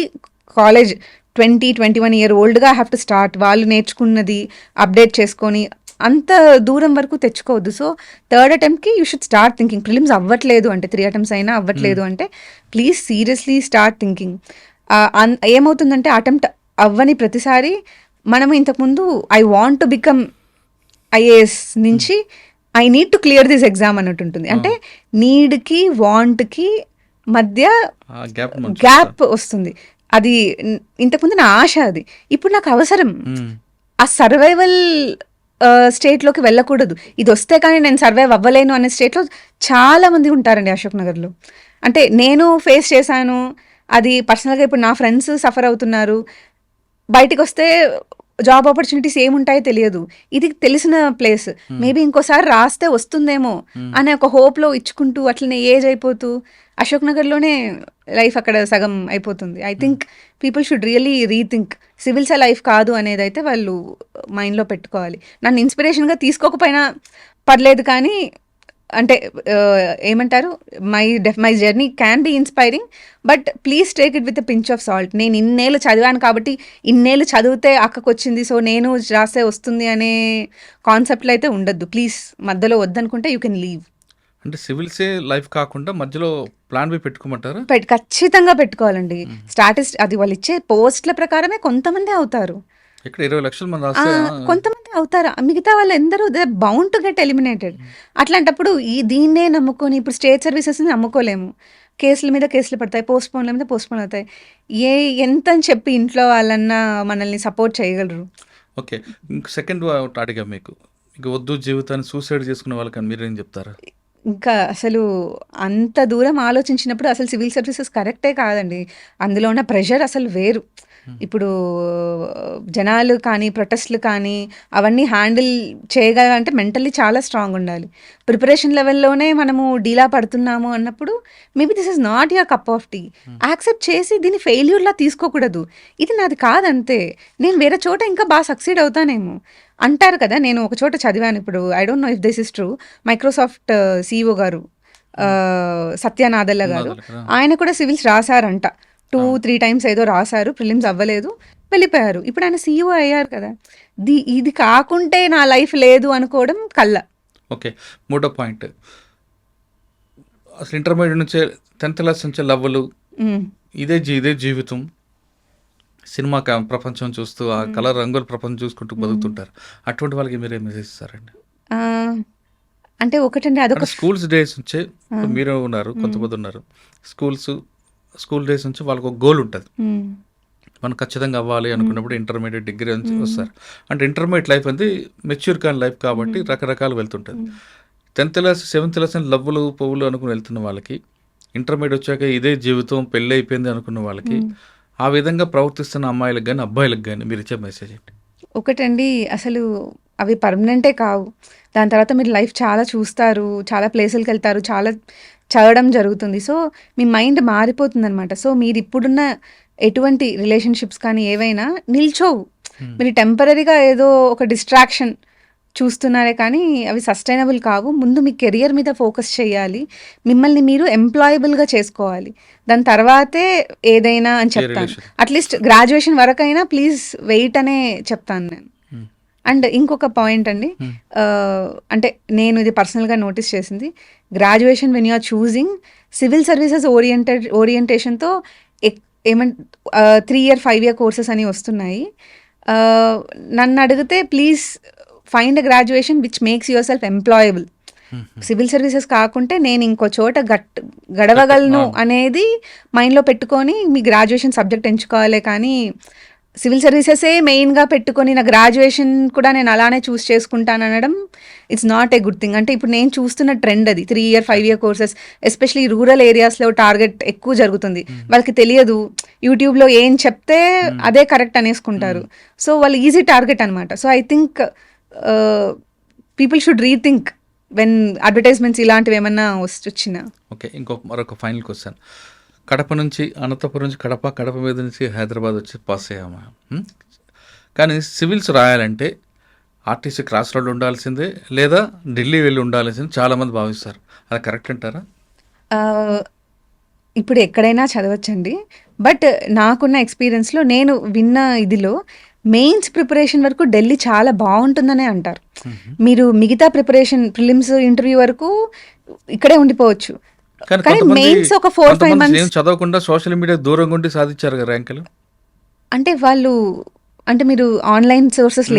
కాలేజ్ 20-21 year ఓల్డ్గా ఐ హ్యావ్ టు స్టార్ట్. వాళ్ళు నేర్చుకున్నది అప్డేట్ చేసుకొని అంత దూరం వరకు తెచ్చుకోవద్దు. సో 3rd అటెంప్ట్కి you should start thinking. Prelims అవ్వట్లేదు అంటే, 3 attempts అయినా అవ్వట్లేదు అంటే ప్లీజ్ సీరియస్లీ స్టార్ట్ థింకింగ్. ఏమవుతుందంటే అటెంప్ట్ అవ్వని ప్రతిసారి మనము ఇంతకుముందు I want to become IAS నుంచి I need to clear this exam అన్నట్టు ఉంటుంది. అంటే నీడ్కి వాంట్కి మధ్య గ్యాప్ వస్తుంది. అది ఇంతకుముందు నా ఆశ, అది ఇప్పుడు నాకు అవసరం. ఆ సర్వైవల్ స్టేట్లోకి వెళ్ళకూడదు. ఇది వస్తే కానీ నేను సర్వైవ్ అవ్వలేను అనే స్టేట్లో చాలా మంది ఉంటారండి అశోక్ నగర్లో. అంటే నేను ఫేస్ చేశాను అది పర్సనల్గా. ఇప్పుడు నా ఫ్రెండ్స్ సఫర్ అవుతున్నారు. బయటికి వస్తే జాబ్ ఆపర్చునిటీస్ ఏముంటాయో తెలియదు. ఇది తెలిసిన ప్లేస్, మేబీ ఇంకోసారి రాస్తే వస్తుందేమో అనే ఒక హోప్లో ఇచ్చుకుంటూ అట్లనే ఏజ్ అయిపోతూ అశోక్ నగర్లోనే లైఫ్ అక్కడ సగం అయిపోతుంది. I think people should really rethink. సివిల్సే లైఫ్ కాదు అనేది అయితే వాళ్ళు మైండ్లో పెట్టుకోవాలి. నన్ను ఇన్స్పిరేషన్గా తీసుకోకపోయినా పర్లేదు, కానీ అంటే ఏమంటారు, my journey can be inspiring, but please take it with a pinch of salt. నేను ఇన్నేళ్ళు చదివాను కాబట్టి ఇన్నేళ్ళు చదివితే అక్కకు వచ్చింది, సో నేను రాస్తే వస్తుంది అనే కాన్సెప్ట్లో అయితే ఉండద్దు. ప్లీజ్ మధ్యలో వద్దనుకుంటే యూ కెన్ లీవ్. అంటే సివిల్సే లైఫ్ కాకుండా మధ్యలో ప్లాన్ బి పెట్టుకోమంటారా? ఖచ్చితంగా పెట్టుకోవాలండి. అది వాళ్ళు ఇచ్చే పోస్ట్‌ల ప్రకారమే కొంతమందే అవుతారు. ఇక్కడ 20 లక్షల మంది ఆ! రాస్తే కొంతమంది అవుతారు. మిగతా వాళ్ళందరూ they bound to get eliminated. అట్లాంటప్పుడు దీన్నే నమ్ముకొని ఇప్పుడు స్టేట్ సర్వీసెస్‌ని నమ్ముకోలేము. కేసుల మీద కేసులు పడతాయి. పోస్ట్‌పోన్‌ల మీద పోస్ట్‌పోన్ అవుతాయి. ఎంతని చెప్పి ఇంట్లో వాళ్ళన్నా మనల్ని సపోర్ట్ చేయగలరు. ఓకే. ఇంక సెకండ్ ఒకటి అడిగా మీకు. ఇక వద్దు జీవితాన్ని సూసైడ్ చేసుకునే వాళ్ళకని మీరేం చెప్తారు? ఇంకా అసలు అంత దూరం ఆలోచించినప్పుడు అసలు సివిల్ సర్వీసెస్ కరెక్టే కాదండి. అందులో ఉన్న ప్రెషర్ అసలు వేరు. ఇప్పుడు జనాలు కానీ, ప్రొటెస్ట్‌లు కానీ అవన్నీ హ్యాండిల్ చేయగలంటే మెంటల్లీ చాలా స్ట్రాంగ్ ఉండాలి. ప్రిపరేషన్ లెవెల్‌లోనే మనము డీలా పడుతున్నాము అన్నప్పుడు maybe this is not your cup of tea. Accept చేసి దీన్ని ఫెయిల్యూర్‌లా తీసుకోకూడదు. ఇది నాది కాదంతే. నేను వేరే చోట ఇంకా బాగా సక్సీడ్ అవుతానేమో అంటారు కదా! నేను ఒక చోట చదివాను ఇప్పుడు I don't no if this is true. Microsoft CEO గారు సత్య నాదెల్ల గారు ఆయన కూడా సివిల్స్ రాసారంట. 2-3 టైమ్స్ ఏదో రాసారు. ప్రిలిమ్స్ అవ్వలేదు. వెళ్ళిపోయారు. ఇప్పుడు ఆయన సీఈఓ అయ్యారు కదా! ఇది కాకుంటే నా లైఫ్ లేదు అనుకోవడం కల్ల. ఓకే. మూడో పాయింట్. అసలు ఇంటర్మీడియట్ నుంచే 10th క్లాస్ నుంచే లవ్వులు, ఇదే జీవితం, సినిమా ప్రపంచం చూస్తూ ఆ కలర్ రంగుల ప్రపంచం చూసుకుంటూ బతుకుతుంటారు. అటువంటి వాళ్ళకి మీరేం మెసేజ్ ఇస్తారండి? అంటే ఒకటండి అదొక స్కూల్స్ డేస్ నుంచే మీరు ఉన్నారు, కొంతమంది ఉన్నారు. స్కూల్ డేస్ నుంచి వాళ్ళకి ఒక గోల్ ఉంటుంది. మనం ఖచ్చితంగా అవ్వాలి అనుకున్నప్పుడు ఇంటర్మీడియట్ డిగ్రీ నుంచి వస్తారు. అంటే ఇంటర్మీడియట్ లైఫ్ అనేది మెచ్యూర్ కాని లైఫ్ కాబట్టి రకరకాలు వెళ్తుంటుంది. 10th క్లాస్ 7th క్లాస్ అని లవ్వులు పువ్వులు అనుకుని వెళ్తున్న వాళ్ళకి, ఇంటర్మీడియట్ వచ్చాక ఇదే జీవితం పెళ్ళి అయిపోయింది అనుకున్న వాళ్ళకి, ఆ విధంగా ప్రవర్తిస్తున్న అమ్మాయిలకు కానీ అబ్బాయిలకు కానీ మీరు ఇచ్చే మెసేజ్ ఏంటి? ఒకటండి అసలు అవి పర్మనెంటే కావు. దాని తర్వాత మీరు లైఫ్ చాలా చూస్తారు, చాలా ప్లేసులకి వెళ్తారు, చాలా చదవడం జరుగుతుంది. సో మీ మైండ్ మారిపోతుంది అనమాట. సో మీరు ఇప్పుడున్న ఎటువంటి రిలేషన్షిప్స్ కానీ ఏవైనా నిల్చోవు. మీరు టెంపరీగా ఏదో ఒక డిస్ట్రాక్షన్ చూస్తున్నారే కానీ అవి సస్టైనబుల్ కావు. ముందు మీ కెరియర్ మీద ఫోకస్ చేయాలి. మిమ్మల్ని మీరు ఎంప్లాయబుల్గా చేసుకోవాలి. దాని తర్వాతే ఏదైనా అని చెప్తాను. అట్లీస్ట్ గ్రాడ్యుయేషన్ వరకైనా ప్లీజ్ వెయిట్ అనే చెప్తాను నేను. అండ్ ఇంకొక పాయింట్ అండి, అంటే నేను ఇది పర్సనల్గా నోటీస్ చేసింది, graduation when you are choosing civil services ఓరియంటేషన్తో ఏమంటే 3 year 5 year కోర్సెస్ అని వస్తున్నాయి. నన్ను అడిగితే please find a graduation which makes your self employable. Civil services కాకుంటే నేను ఇంకో చోట గడవగలను అనేది మైండ్లో పెట్టుకొని మీ గ్రాడ్యుయేషన్ సబ్జెక్ట్ ఎంచుకోవాలి. కానీ సివిల్ సర్వీసెసే మెయిన్గా పెట్టుకొని నా గ్రాడ్యుయేషన్ కూడా నేను అలానే చూస్ చేసుకుంటాను అనడం it's not a good thing. అంటే ఇప్పుడు నేను చూస్తున్న ట్రెండ్ అది 3 year 5 year courses, especially rural ఏరియాస్లో టార్గెట్ ఎక్కువ జరుగుతుంది. వాళ్ళకి తెలియదు, యూట్యూబ్లో ఏం చెప్తే అదే కరెక్ట్ అనేసుకుంటారు. సో వాళ్ళు ఈజీ టార్గెట్ అనమాట. So I think people should rethink when advertisements ఇలాంటివి ఏమన్నా వచ్చినా. ఓకే. మరొక ఫైనల్ క్వశ్చన్. కడప నుంచి అనంతపురం నుంచి కడప మీద నుంచి హైదరాబాద్ వచ్చి పాస్ అయ్యామా? కానీ సివిల్స్ రాయాలంటే ఆర్టీసీ క్రాస్ రోడ్ ఉండాల్సిందే లేదా ఢిల్లీ వెళ్ళి ఉండాల్సిందే చాలామంది భావిస్తారు. అది కరెక్ట్ అంటారా? ఇప్పుడు ఎక్కడైనా చదవచ్చండి. బట్ నాకున్న ఎక్స్పీరియన్స్లో నేను విన్న ఇదిలో మెయిన్స్ ప్రిపరేషన్ వరకు ఢిల్లీ చాలా బాగుంటుందనే అంటారు. మీరు మిగతా ప్రిపరేషన్ ప్రిలిమ్స్ ఇంటర్వ్యూ వరకు ఇక్కడే ఉండిపోవచ్చు. కానీ మెయిన్స్ ఒక 4-5 months చదవకుండా సోషల్ మీడియా దూరంగా ఉండి సాధించారు కదా ర్యాంకులు. అంటే వాళ్ళు అంటే మీరు ఆన్లైన్ సోర్సెస్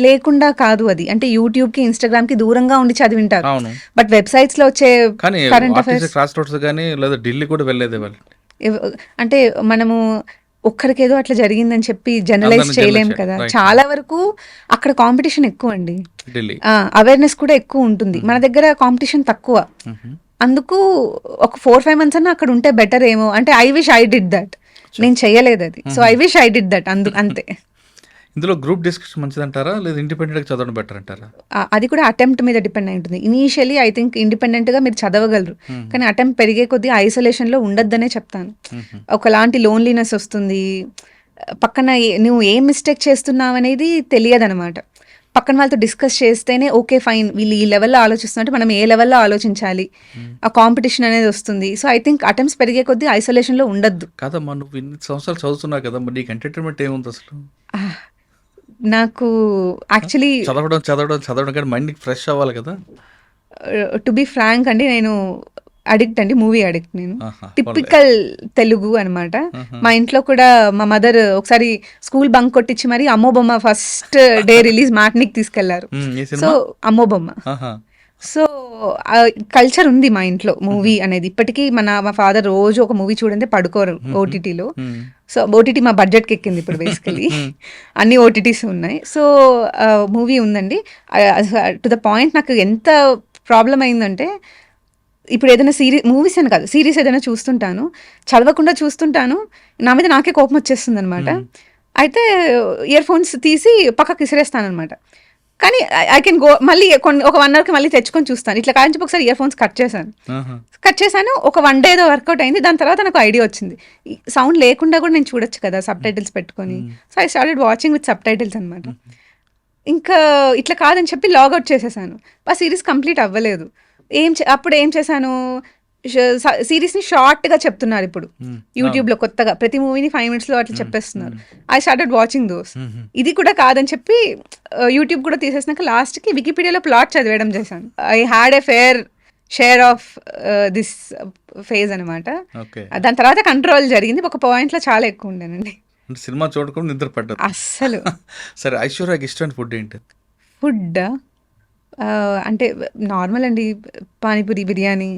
లేకుండా కాదు అది. అంటే యూట్యూబ్కి ఇన్స్టాగ్రామ్కి దూరంగా ఉండి చదివింటారు. బట్ వెబ్సైట్స్లో వచ్చే కరెంట్ అఫైర్స్ క్రాస్ రోడ్స్ కానీ లేదా ఢిల్లీ కూడా వెళ్ళేదే వాళ్ళు. అంటే మనము ఒక్కరికేదో అట్లా జరిగిందని చెప్పి జనరలైజ్ చేయలేం కదా. చాలా వరకు అక్కడ కాంపిటీషన్ ఎక్కువ అండి, అవేర్నెస్ కూడా ఎక్కువ ఉంటుంది. మన దగ్గర కాంపిటీషన్ తక్కువ. అందుకు ఒక 4-5 months అన్నా అక్కడ ఉంటే బెటర్ ఏమో. అంటే I wish I did that. నేను చెయ్యలేదు అది. So I wish I did that. అంతే. ఇందులో గ్రూప్ డిస్కషన్ మంచిదంటారా లేదా ఇండిపెండెంట్గా చదవడం బెటర్ అంటారా? అది కూడా అటెంప్ట్ మీద డిపెండ్ అయి ఉంటుంది. ఇనీషియలీ ఐ థింక్ ఇండిపెండెంట్గా మీరు చదవగలరు, కానీ అటెంప్ట్ పెరిగే కొద్దీ ఐసోలేషన్లో ఉండొద్దనే చెప్తాను. ఒకలాంటి లోన్లీనెస్ వస్తుంది. పక్కన నువ్వు ఏం మిస్టేక్ చేస్తున్నావు అనేది తెలియదు అనమాట. పక్కన వాళ్ళతో డిస్కస్ చేస్తేనే ఓకే ఫైన్ వీళ్ళు ఈ లెవెల్లో ఆలోచిస్తున్నట్టు మనం ఏ లెవెల్లో ఆలోచించాలి, ఆ కాంపిటీషన్ అనేది వస్తుంది. సో ఐ థింక్ అటెంప్ట్స్ పెరిగే కొద్దీ ఐసోలేషన్లో ఉండొద్దు. కాదమ్మా, నువ్వు ఇన్ని సంవత్సరాలు చదువుతున్నావు కదా, మరి నీకు ఎంటర్టైన్మెంట్ ఏముంది అసలు? నాకు యాక్చువల్లీ చదవడం కానీ మైండ్కి ఫ్రెష్ అవ్వాలి కదా. టు బి ఫ్రాంక్ అండి, నేను అడిక్ట్ అండి, మూవీ అడిక్ట్ నేను. ఆహా, టిపికల్ తెలుగు అనమాట. మా ఇంట్లో కూడా మా మదర్ ఒకసారి స్కూల్ బంక్ కొట్టించి మరి అమ్మో బొమ్మ ఫస్ట్ డే రిలీజ్ మాట్నికి తీసుకెళ్లారు. ఈ సో సినిమా అమ్మో బొమ్మ. ఆహా. సో కల్చర్ ఉంది మా ఇంట్లో మూవీ అనేది. ఇప్పటికీ మా ఫాదర్ రోజు ఒక మూవీ చూడండి పడుకోరు ఓటీటీలో. సో ఓటీటీ మా బడ్జెట్కి ఎక్కింది ఇప్పుడు బేసికలీ. అన్ని ఓటీటీస్ ఉన్నాయి. సో మూవీ ఉందండి. టు ద పాయింట్ నాకు ఎంత ప్రాబ్లం అయిందంటే, ఇప్పుడు ఏదైనా మూవీస్ అని కాదు, సిరీస్ ఏదైనా చూస్తుంటాను, చదవకుండా చూస్తుంటాను, నా మీద నాకే కోపం వచ్చేస్తుంది అనమాట. అయితే ఇయర్ ఫోన్స్ తీసి పక్కకి విసిరేస్తాను అనమాట. కానీ ఐ కెన్ గో మళ్ళీ ఒక 1 అవర్కి మళ్ళీ తెచ్చుకొని చూస్తాను. ఇట్లా కాంచి ఒకసారి ఇయర్ ఫోన్స్ కట్ చేశాను. ఒక 1 డే ఏదో వర్కౌట్ అయింది. దాని తర్వాత నాకు ఐడియా వచ్చింది, సౌండ్ లేకుండా కూడా నేను చూడొచ్చు కదా సబ్ టైటిల్స్ పెట్టుకొని. So I started watching with sub titles అనమాట. ఇంకా ఇట్లా కాదని చెప్పి లాగౌట్ చేసేసాను. ఆ సిరీస్ కంప్లీట్ అవ్వలేదు. అప్పుడు ఏం చేశాను, సిరీస్ని షార్ట్గా చెప్తున్నారు ఇప్పుడు యూట్యూబ్లో కొత్తగా. ప్రతి మూవీని 5 minutesలో అట్లా చెప్పేస్తున్నారు. I started watching those. ఇది కూడా కాదని చెప్పి యూట్యూబ్ కూడా తీసేసినాక లాస్ట్కి వికీపీడియాలో ప్లాట్ చదివేయడం చేశాను. I had a fair share of this phase అనమాట. దాని తర్వాత కంట్రోల్ జరిగింది. ఒక పాయింట్లో చాలా ఎక్కువ ఉండేనండి. సినిమా చూడకుండా నిద్ర పడ్డది అస్సలు. సరే, ఐశ్వర్యకి ఇష్టమైన ఫుడ్ ఏంటి? ఫుడ్ అంటే నార్మల్ అండి, panipuri, biryani,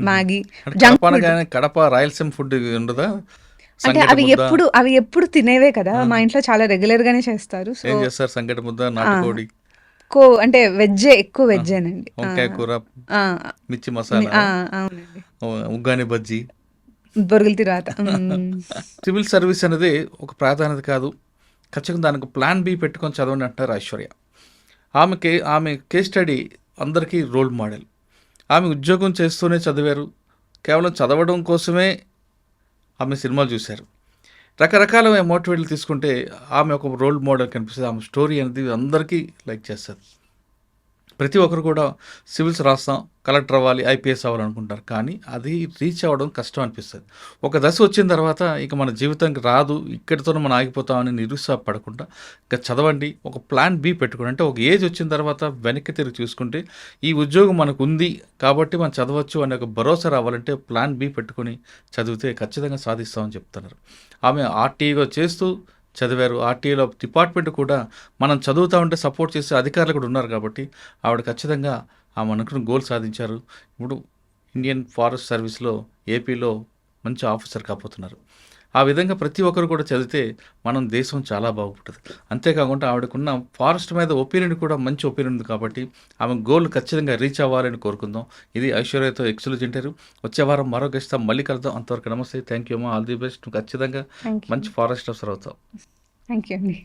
Maggi, junk food. Kadapa Rayalaseema food ఉండదా? అంటే అవి ఎప్పుడు తినేవే కదా, మా ఇంట్లో చాలా రెగ్యులర్ గానే చేస్తారు. సో ఏం చేస్తారు? సంగటి ముద్ద, నాటుకోడి, అంటే వెజ్జే, ఎక్కువ వెజ్జేనండి. వంకాయ కూర, మిర్చి మసాలా, అవునండి, ఉగ్గాని బజ్జీ, బొరుగుల తిరువాత. సివిల్ సర్వీస్ అనేది ఒక ప్రాధాన్యత కాదు, ఖచ్చితంగా దానికి ప్లాన్ బి పెట్టుకొని చదవండి అంటారు ఐశ్వర్య. ఆమె కేస్ స్టడీ అందరికీ రోల్ మోడల్. ఆమె ఉద్యోగం చేస్తూనే చదివారు, కేవలం చదవడం కోసమే ఆమె సినిమాలు చూశారు. రకరకాల మోటివేట్లు తీసుకుంటే ఆమె ఒక రోల్ మోడల్ కనిపిస్తుంది. ఆమె స్టోరీ అనేది అందరికీ లైక్ చేస్తుంది. ప్రతి ఒక్కరు కూడా సివిల్స్ రాస్తాం, కలెక్టర్ అవ్వాలి, ఐపీఎస్ అవ్వాలనుకుంటారు, కానీ అది రీచ్ అవ్వడం కష్టం అనిపిస్తుంది. ఒక దశ వచ్చిన తర్వాత ఇక మన జీవితానికి రాదు, ఇక్కడితోనే మనం ఆగిపోతామని నిరుత్సాహపడకుండా ఇంకా చదవండి, ఒక ప్లాన్ బి పెట్టుకోండి. అంటే ఒక ఏజ్ వచ్చిన తర్వాత వెనక్కి తిరిగి చూసుకుంటే ఈ ఉద్యోగం మనకు ఉంది కాబట్టి మనం చదవచ్చు అనే ఒక భరోసా రావాలంటే ప్లాన్ బి పెట్టుకొని చదివితే ఖచ్చితంగా సాధిస్తామని చెప్తున్నారు. ఆమె ఆర్టీగా చేస్తూ చదివారు. ఆర్టీఏలో డిపార్ట్మెంట్ కూడా మనం చదువుతూ ఉంటే సపోర్ట్ చేసే అధికారులు కూడా ఉన్నారు కాబట్టి ఆవిడ ఖచ్చితంగా ఆమె అనుకున్న గోల్ సాధించారు. ఇప్పుడు ఇండియన్ ఫారెస్ట్ సర్వీస్లో ఏపీలో మంచి ఆఫీసర్ కాబోతున్నారు. ఆ విధంగా ప్రతి ఒక్కరు కూడా చదివితే మనం దేశం చాలా బాగుంటుంది. అంతేకాకుండా ఆవిడకున్న ఫారెస్ట్ మీద ఒపీనియన్ కూడా మంచి ఒపీనియన్ ఉంది కాబట్టి ఆమె గోల్ ఖచ్చితంగా రీచ్ అవ్వాలని కోరుకుందాం. ఇది ఐశ్వర్యతో ఎక్స్క్లూజివ్ ఇంటర్వ్యూ. వచ్చే వారం మరో గెస్ట్తో మళ్ళీ కలుద్దాం. అంతవరకు నమస్తే, థ్యాంక్ యూ అమ్మా, ఆల్ ది బెస్ట్. ఖచ్చితంగా మంచి ఫారెస్ట్ ఆఫీసర్ అవుతావు. థ్యాంక్ యూ అండి.